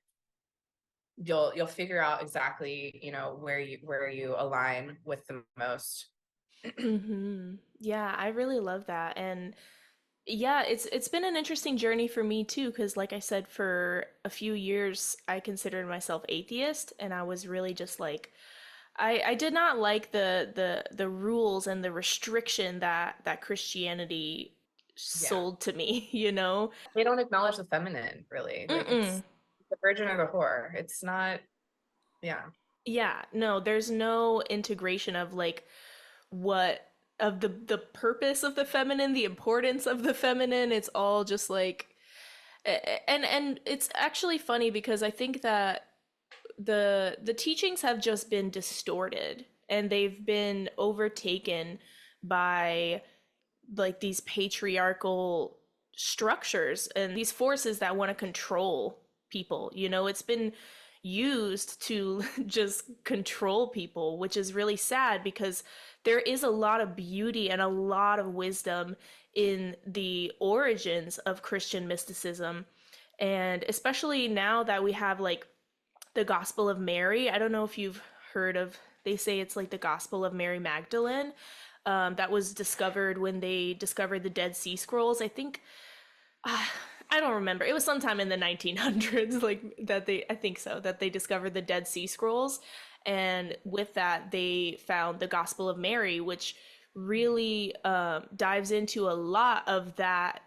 you'll figure out exactly, you know, where you align with the most. Mm-hmm. Yeah, I really love that. And yeah, it's been an interesting journey for me too, because like I said, for a few years I considered myself atheist, and I was really just like I did not like the rules and the restriction that Christianity Yeah, sold to me, you know? they don't acknowledge the feminine really, like it's Mm-mm. the virgin or the whore. It's not. Yeah. Yeah, no, there's no integration of like what of the purpose of the feminine, the importance of the feminine. It's all just like and it's actually funny because I think that the teachings have just been distorted and they've been overtaken by like these patriarchal structures and these forces that want to control people. You know, it's been used to just control people, which is really sad because there is a lot of beauty and a lot of wisdom in the origins of Christian mysticism. And especially now that we have like the Gospel of Mary. I don't know if you've heard of, they say it's like the Gospel of Mary Magdalene. That was discovered when they discovered the Dead Sea Scrolls. I think, I don't remember. It was sometime in the 1900s, like that I think so, that they discovered the Dead Sea Scrolls. And with that, they found the Gospel of Mary, which really dives into a lot of that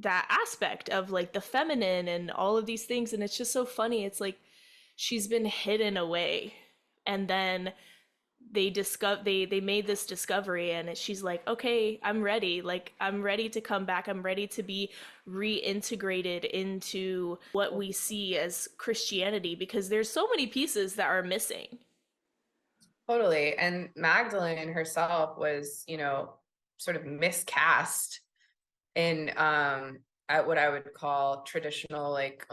aspect of like the feminine and all of these things. And it's just so funny. It's like she's been hidden away, and then they made this discovery, and she's like, okay, I'm ready, like I'm ready to come back, I'm ready to be reintegrated into what we see as Christianity, because there's so many pieces that are missing. Totally. And Magdalene herself was, sort of miscast in at what I would call traditional, like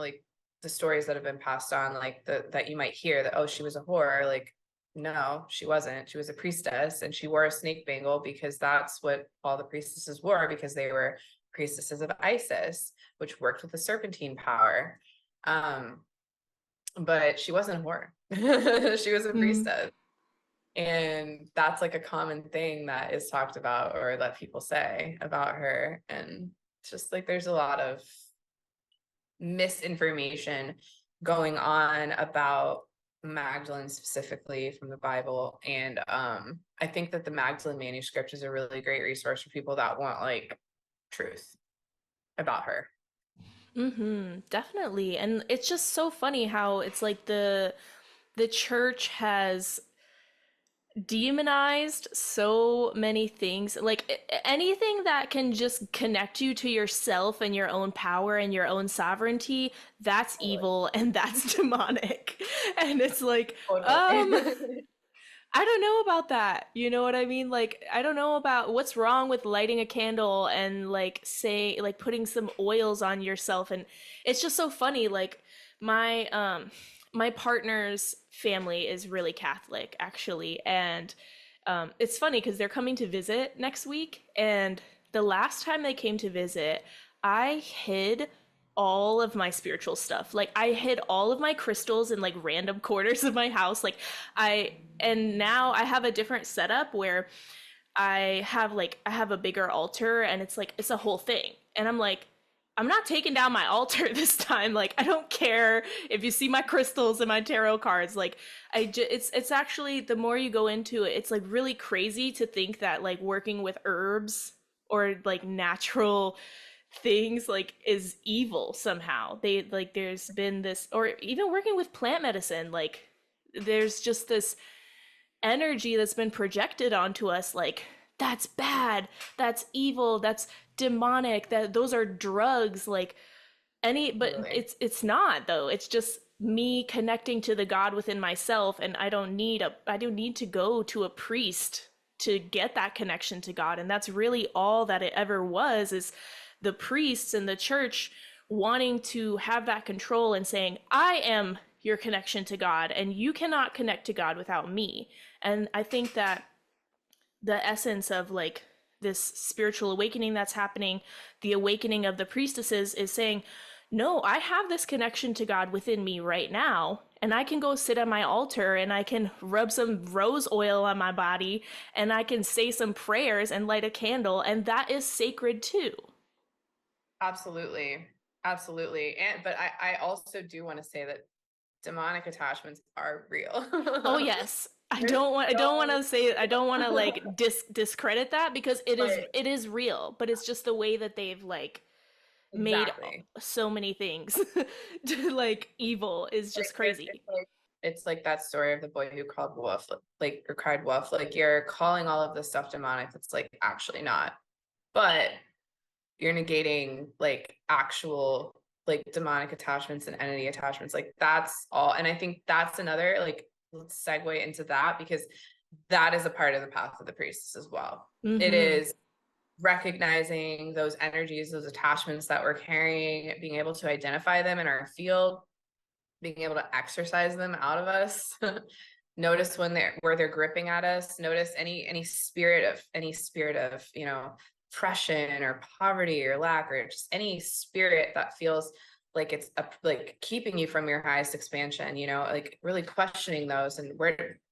the stories that have been passed on, like that you might hear that, oh, she was a whore. Like, no, she wasn't. She was a priestess, and she wore a snake bangle because that's what all the priestesses wore, because they were priestesses of Isis, which worked with the serpentine power. Um, but she wasn't a whore. She was a Mm. priestess. And that's like a common thing that is talked about or that people say about her. And it's just like there's a lot of misinformation going on about Magdalene specifically from the Bible. And I think that the Magdalene manuscript is a really great resource for people that want like truth about her. Definitely. And it's just so funny how it's like the church has demonized so many things, like anything that can just connect you to yourself and your own power and your own sovereignty, that's Totally. evil and that's demonic. And it's like, Totally. I don't know about that. You know what I mean? Like, I don't know about what's wrong with lighting a candle and like say like putting some oils on yourself. And it's just so funny. Like my partner's family is really Catholic actually, and it's funny because they're coming to visit next week. And the last time they came to visit, I hid all of my spiritual stuff. Like I hid all of my crystals in like random corners of my house. And now I have a different setup where I have a bigger altar, and it's like it's a whole thing. And I'm like, I'm not taking down my altar this time. Like I don't care if you see my crystals and my tarot cards. Like it's actually, the more you go into it, it's like really crazy to think that like working with herbs or like natural things like is evil somehow. They like there's been this, or even working with plant medicine, like there's just this energy that's been projected onto us, like that's bad, that's evil, that's demonic, that those are drugs, like any, but Totally. it's not though. It's just me connecting to the God within myself, and I don't need to go to a priest to get that connection to God. And that's really all that it ever was, is the priests and the church wanting to have that control and saying, I am your connection to God, and you cannot connect to God without me. And I think that the essence of like this spiritual awakening that's happening, the awakening of the priestesses, is saying, no, I have this connection to God within me right now, and I can go sit at my altar and I can rub some rose oil on my body and I can say some prayers and light a candle, and that is sacred too. Absolutely. Absolutely. But I also do want to say that demonic attachments are real. Oh yes. There's I don't want so to say, I don't want to like discredit that, because but it is real, but it's just the way that they've like made exactly. so many things to like evil is just crazy. It's like that story of the boy who called wolf, like or cried wolf. Like you're calling all of this stuff demonic that's like actually not. But you're negating like actual like demonic attachments and entity attachments. Like that's all. And I think that's another, like, let's segue into that, because that is a part of the path of the priestess as well. It Mm-hmm. is recognizing those energies, those attachments that we're carrying, being able to identify them in our field, being able to exercise them out of us. Notice when they're where they're gripping at us. Notice any spirit of oppression or poverty or lack, or just any spirit that feels like it's like keeping you from your highest expansion, like really questioning those, and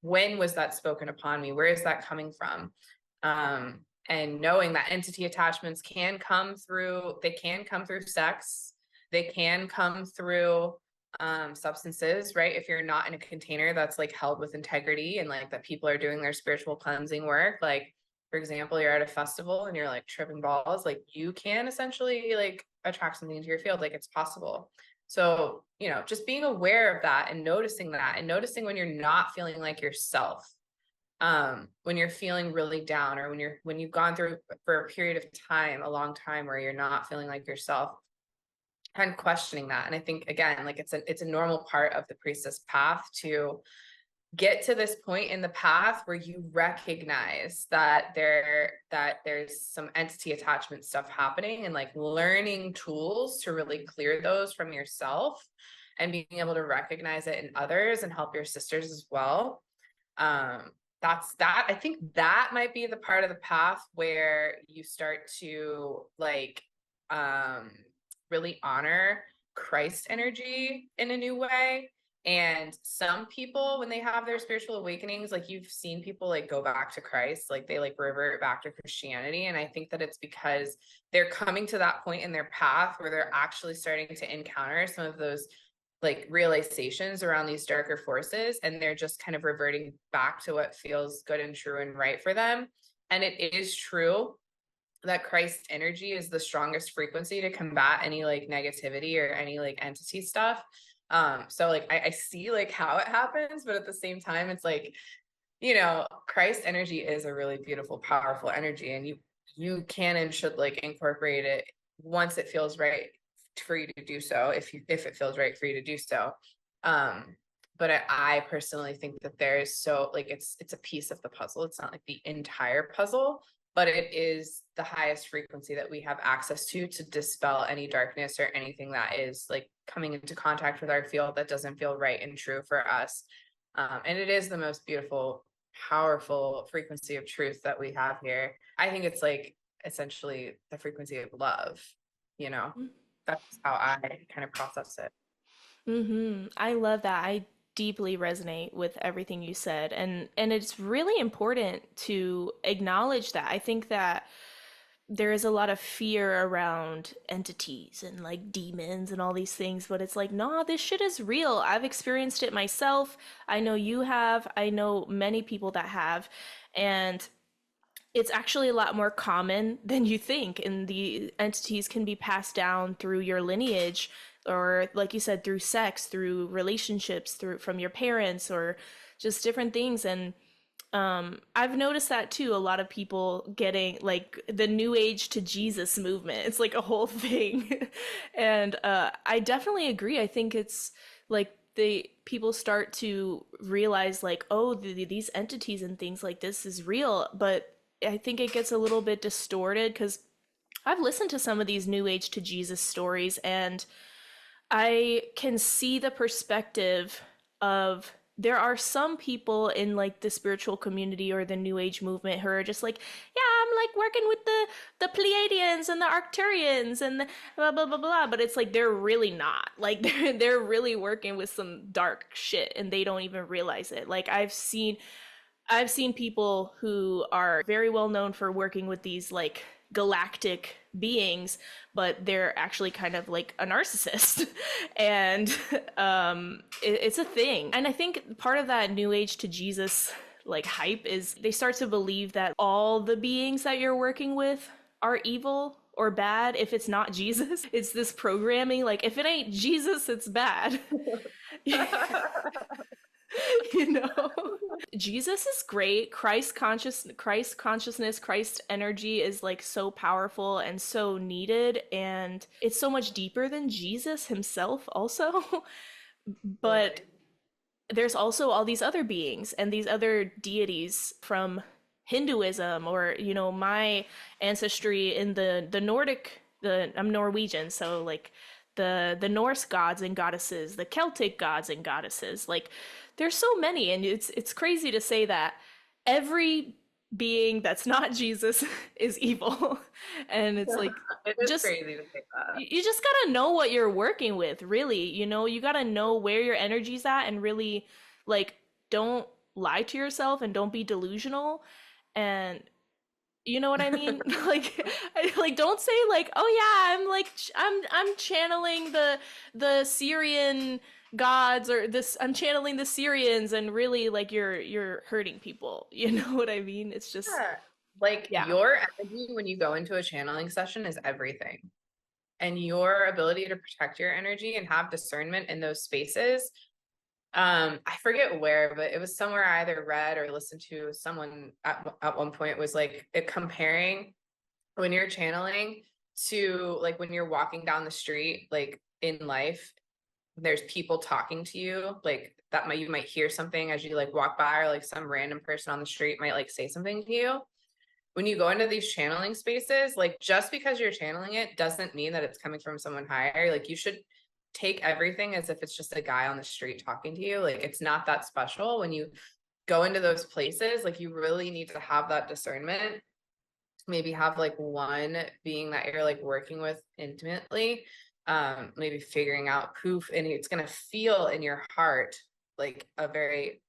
when was that spoken upon me, where is that coming from? And knowing that entity attachments can come through sex, they can come through substances, right? If you're not in a container that's like held with integrity, and like that people are doing their spiritual cleansing work, like for example, you're at a festival and you're like tripping balls, like you can essentially like attract something into your field, like it's possible. So just being aware of that and noticing that, and noticing when you're not feeling like yourself, when you're feeling really down, or when you've gone through for a period of time, a long time, where you're not feeling like yourself, and questioning that. And I think again, like it's a normal part of the priestess path to get to this point in the path where you recognize that there's some entity attachment stuff happening, and like learning tools to really clear those from yourself and being able to recognize it in others and help your sisters as well. That's that. I think that might be the part of the path where you start to like really honor Christ energy in a new way. And some people, when they have their spiritual awakenings, like you've seen people like go back to Christ, like they like revert back to Christianity. And I think that it's because they're coming to that point in their path where they're actually starting to encounter some of those like realizations around these darker forces, and they're just kind of reverting back to what feels good and true and right for them. And it is true that Christ energy is the strongest frequency to combat any like negativity or any like entity stuff. So like I see like how it happens, but at the same time, it's like, you know, Christ energy is a really beautiful, powerful energy, and you can and should like incorporate it once it feels right for you to do so, if it feels right for you to do so. But I personally think that there is so like it's a piece of the puzzle. It's not like the entire puzzle, but it is the highest frequency that we have access to dispel any darkness or anything that is like coming into contact with our field that doesn't feel right and true for us. And it is the most beautiful, powerful frequency of truth that we have here. I think it's like essentially the frequency of love, you know. That's how I kind of process it. I love that. I deeply resonate with everything you said, and it's really important to acknowledge that. I think that there is a lot of fear around entities and like demons and all these things, but it's like, nah, this shit is real. I've experienced it myself. I know you have. I know many people that have. And it's actually a lot more common than you think, and the entities can be passed down through your lineage, or like you said, through sex, through relationships, through from your parents, or just different things. And I've noticed that too. A lot of people getting like the new age to Jesus movement. It's like a whole thing. And I definitely agree. I think it's like the people start to realize like, oh, these entities and things like this is real. But I think it gets a little bit distorted because I've listened to some of these new age to Jesus stories, and I can see the perspective of there are some people in like the spiritual community or the new age movement who are just like, yeah, I'm like working with the Pleiadians and the Arcturians and the blah blah blah blah, but it's like they're really not. Like they're really working with some dark shit and they don't even realize it. Like I've seen people who are very well known for working with these like galactic beings, but they're actually kind of like a narcissist. And it's a thing. And I think part of that new age to Jesus like hype is they start to believe that all the beings that you're working with are evil or bad if it's not Jesus. It's this programming, like if it ain't Jesus, it's bad. You know, Jesus is great. Christ consciousness, Christ energy is like so powerful and so needed, and it's so much deeper than Jesus himself also. But there's also all these other beings and these other deities from Hinduism, or you know, my ancestry in the Nordic, the I'm Norwegian, so like the Norse gods and goddesses, the Celtic gods and goddesses. Like there's so many, and it's crazy to say that every being that's not Jesus is evil. And it's like It is just crazy to say that. you just gotta know what you're working with, really. You know, you gotta know where your energy's at and really like don't lie to yourself and don't be delusional. And you know what I mean? Like, like don't say like, oh yeah, I'm like I'm channeling the Syrian gods, or this I'm channeling the Syrians, and really like you're hurting people. You know what I mean? It's just Yeah. Like yeah. your energy when you go into a channeling session is everything. And your ability to protect your energy and have discernment in those spaces. I forget where, but it was somewhere I either read or listened to someone at one point was like it comparing when you're channeling to like when you're walking down the street, like in life, there's people talking to you, like that might, you might hear something as you like walk by, or like some random person on the street might like say something to you. When you go into these channeling spaces, like just because you're channeling it doesn't mean that it's coming from someone higher. Like you should take everything as if it's just a guy on the street talking to you. Like it's not that special. When you go into those places, like you really need to have that discernment. Maybe have like one being that you're like working with intimately, maybe figuring out who, and it's going to feel in your heart like a very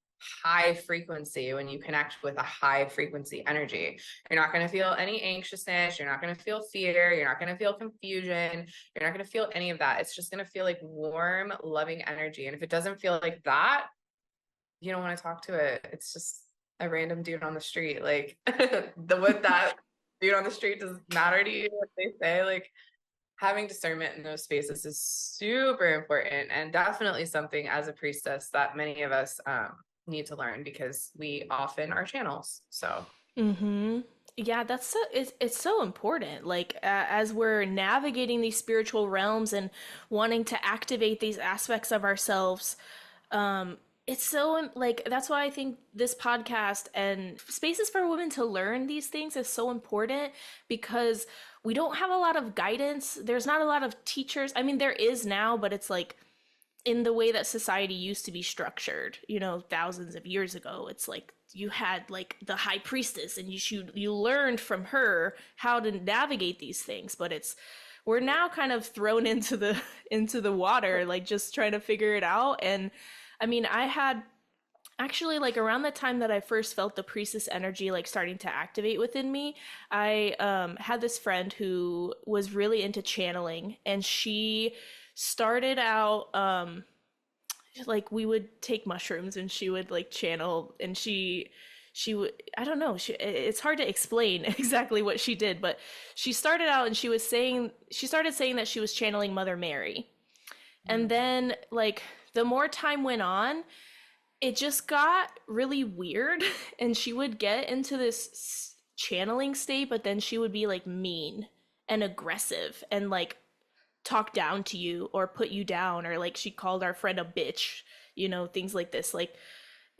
high frequency. When you connect with a high frequency energy, you're not going to feel any anxiousness, you're not going to feel fear, you're not going to feel confusion, you're not going to feel any of that. It's just going to feel like warm, loving energy. And if it doesn't feel like that, you don't want to talk to it. It's just a random dude on the street. Like the what that dude on the street doesn't matter to you, what they say. Like having discernment in those spaces is super important, and definitely something as a priestess that many of us need to learn, because we often are channels. So Mm-hmm. Yeah, that's so it's so important. Like as we're navigating these spiritual realms and wanting to activate these aspects of ourselves, it's so like that's why I think this podcast and spaces for women to learn these things is so important, because we don't have a lot of guidance. There's not a lot of teachers. I mean, there is now, but it's like in the way that society used to be structured, you know, thousands of years ago. It's like you had like the high priestess, and you learned from her how to navigate these things. But it's we're now kind of thrown into the into the water, like just trying to figure it out. And I mean, I had actually like around the time that I first felt the priestess energy like starting to activate within me, I had this friend who was really into channeling, and she started out like we would take mushrooms and she would like channel, and she would, I don't know, it's hard to explain exactly what she did, but she started out and she started saying that she was channeling Mother Mary. And then like the more time went on, it just got really weird and she would get into this channeling state, but then she would be like mean and aggressive and like talk down to you or put you down, or like she called our friend a bitch, you know, things like this. Like,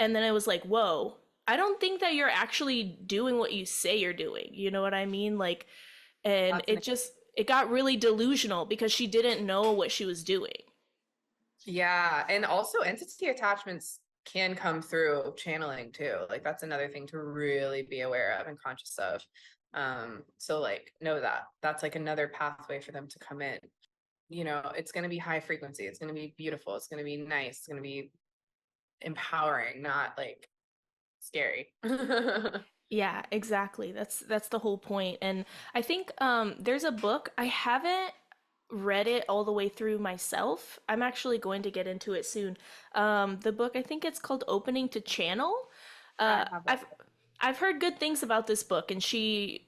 and then I was like, whoa, I don't think that you're actually doing what you say you're doing. You know what I mean? Like, and that's an, it got really delusional because she didn't know what she was doing. yeah. And also entity attachments can come through channeling too. Like that's another thing to really be aware of and conscious of. So like know that that's like another pathway for them to come in. You know, it's going to be high frequency, it's going to be beautiful, it's going to be nice, it's going to be empowering, not like scary. Yeah, exactly. That's the whole point. And I think there's a book, I haven't read it all the way through myself. I'm actually going to get into it soon. The book, I think it's called Opening to Channel. I have that. I've heard good things about this book, and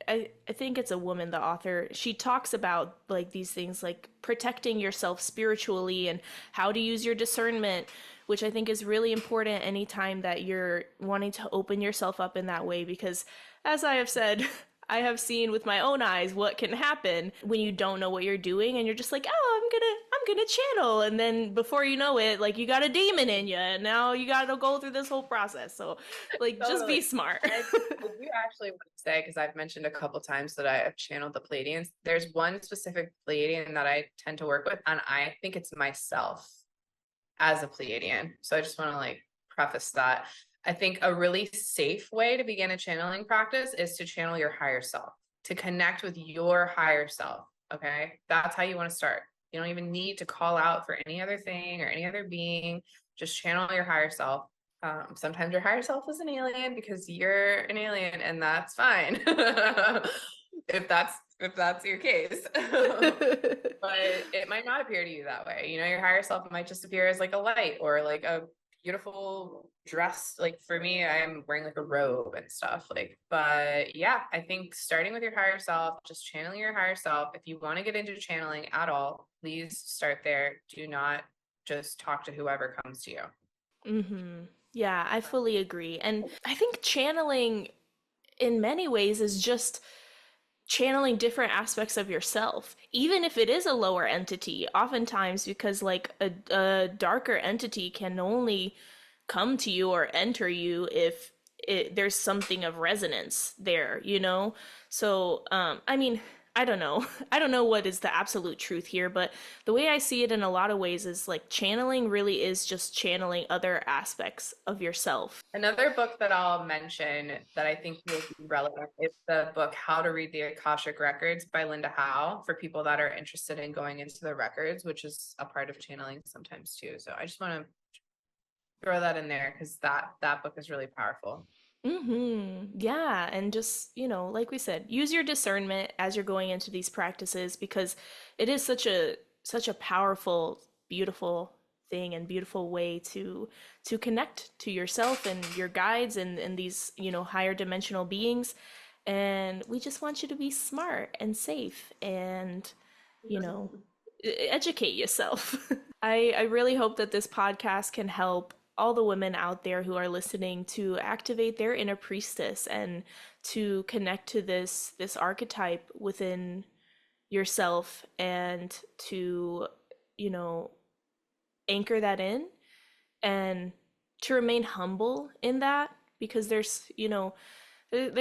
I think it's a woman, the author. She talks about like these things like protecting yourself spiritually and how to use your discernment, which I think is really important anytime that you're wanting to open yourself up in that way, because as I have said, I have seen with my own eyes what can happen when you don't know what you're doing and you're just like, "Oh, I'm going to channel." And then before you know it, like you got a demon in you and now you got to go through this whole process. So, like just Totally. be smart. I do actually want to say, because I've mentioned a couple times that I have channeled the Pleiadians. There's one specific Pleiadian that I tend to work with, and I think it's myself as a Pleiadian. So I just want to like preface that. I think a really safe way to begin a channeling practice is to channel your higher self, to connect with your higher self. Okay. That's how you want to start. You don't even need to call out for any other thing or any other being. Just channel your higher self. Sometimes your higher self is an alien because you're an alien, and that's fine. if that's your case. But it might not appear to you that way. You know, your higher self might just appear as like a light or like a beautiful dress. Like for me, I'm wearing like a robe and stuff. Like, but yeah, I think starting with your higher self, just channeling your higher self. If you want to get into channeling at all, please start there. Do not just talk to whoever comes to you. Mm-hmm. Yeah, I fully agree. And I think channeling in many ways is just channeling different aspects of yourself, even if it is a lower entity, oftentimes, because like a darker entity can only come to you or enter you if there's something of resonance there, you know? So, I mean, I don't know. I don't know what is the absolute truth here, but the way I see it in a lot of ways is like channeling really is just channeling other aspects of yourself. Another book that I'll mention that I think will be relevant is the book How to Read the Akashic Records by Linda Howe, for people that are interested in going into the records, which is a part of channeling sometimes too. So I just want to throw that in there because that book is really powerful. Yeah, and just, like we said, use your discernment as you're going into these practices, because it is such a powerful, beautiful thing and beautiful way to connect to yourself and your guides and these, higher dimensional beings. And we just want you to be smart and safe and, you know, educate yourself. I really hope that this podcast can help all the women out there who are listening to activate their inner priestess and to connect to this archetype within yourself, and to, anchor that in, and to remain humble in that, because there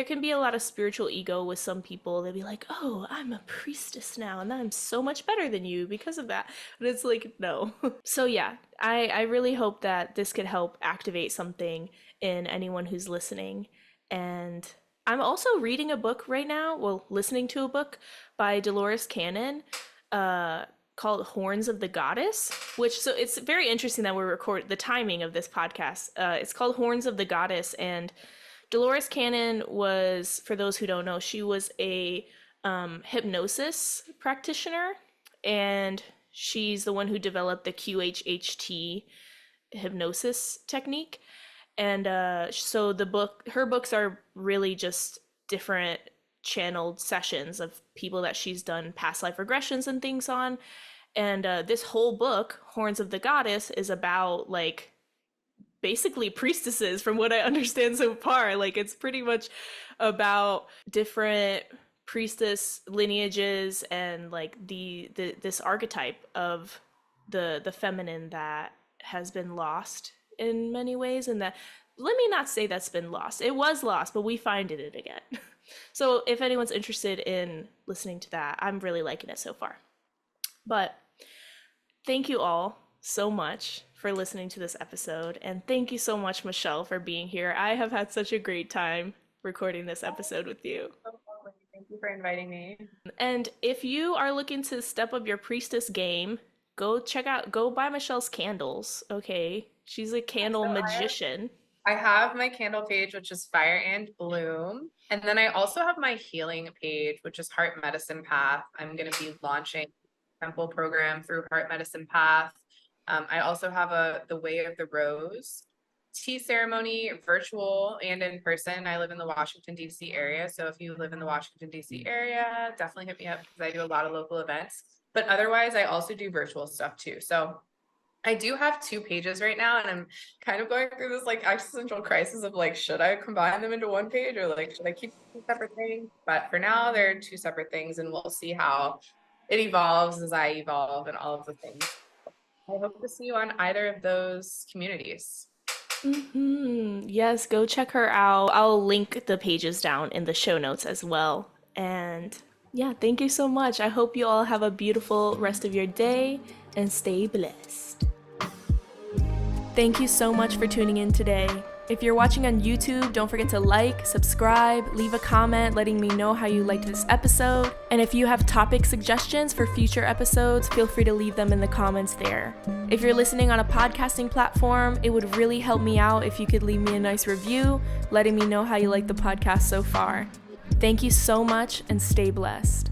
can be a lot of spiritual ego with some people. They'll be like, oh, I'm a priestess now, and I'm so much better than you because of that. And it's like, no. So yeah, I really hope that this could help activate something in anyone who's listening. And I'm also reading a book right now, well, listening to a book by Dolores Cannon, called Horns of the Goddess, so it's very interesting that we record the timing of this podcast. It's called Horns of the Goddess, and Dolores Cannon was, for those who don't know, she was a hypnosis practitioner, and she's the one who developed the QHHT hypnosis technique. And so her books are really just different channeled sessions of people that she's done past life regressions and things on. And this whole book, Horns of the Goddess, is about like basically priestesses, from what I understand so far. Like, it's pretty much about different priestess lineages and like this archetype of the feminine that has been lost in many ways. And that, let me not say that's been lost. It was lost, but we find it again. So if anyone's interested in listening to that, I'm really liking it so far. But thank you all so much for listening to this episode, and thank you so much, Michelle, for being here. I have had such a great time recording this episode with you. Thank you for inviting me. And if you are looking to step up your priestess game, go buy Michelle's candles. Okay, she's a candle magician. I have my candle page, which is Fire and Bloom. And then I also have my healing page, which is Heart Medicine Path. I'm going to be launching a temple program through Heart Medicine Path. I also have the Way of the Rose tea ceremony, virtual and in person. I live in the Washington, D.C. area. So if you live in the Washington, D.C. area, definitely hit me up, because I do a lot of local events. But otherwise, I also do virtual stuff too. So I do have 2 pages right now, and I'm kind of going through this like existential crisis of like, should I combine them into one page, or like, should I keep 2 separate things? But for now, they're 2 separate things, and we'll see how it evolves as I evolve and all of the things. I hope to see you on either of those communities. Yes, go check her out. I'll link the pages down in the show notes as well. And yeah, thank you so much. I hope you all have a beautiful rest of your day and stay blessed. Thank you so much for tuning in today. If you're watching on YouTube, don't forget to like, subscribe, leave a comment letting me know how you liked this episode. And if you have topic suggestions for future episodes, feel free to leave them in the comments there. If you're listening on a podcasting platform, it would really help me out if you could leave me a nice review, letting me know how you like the podcast so far. Thank you so much, and stay blessed.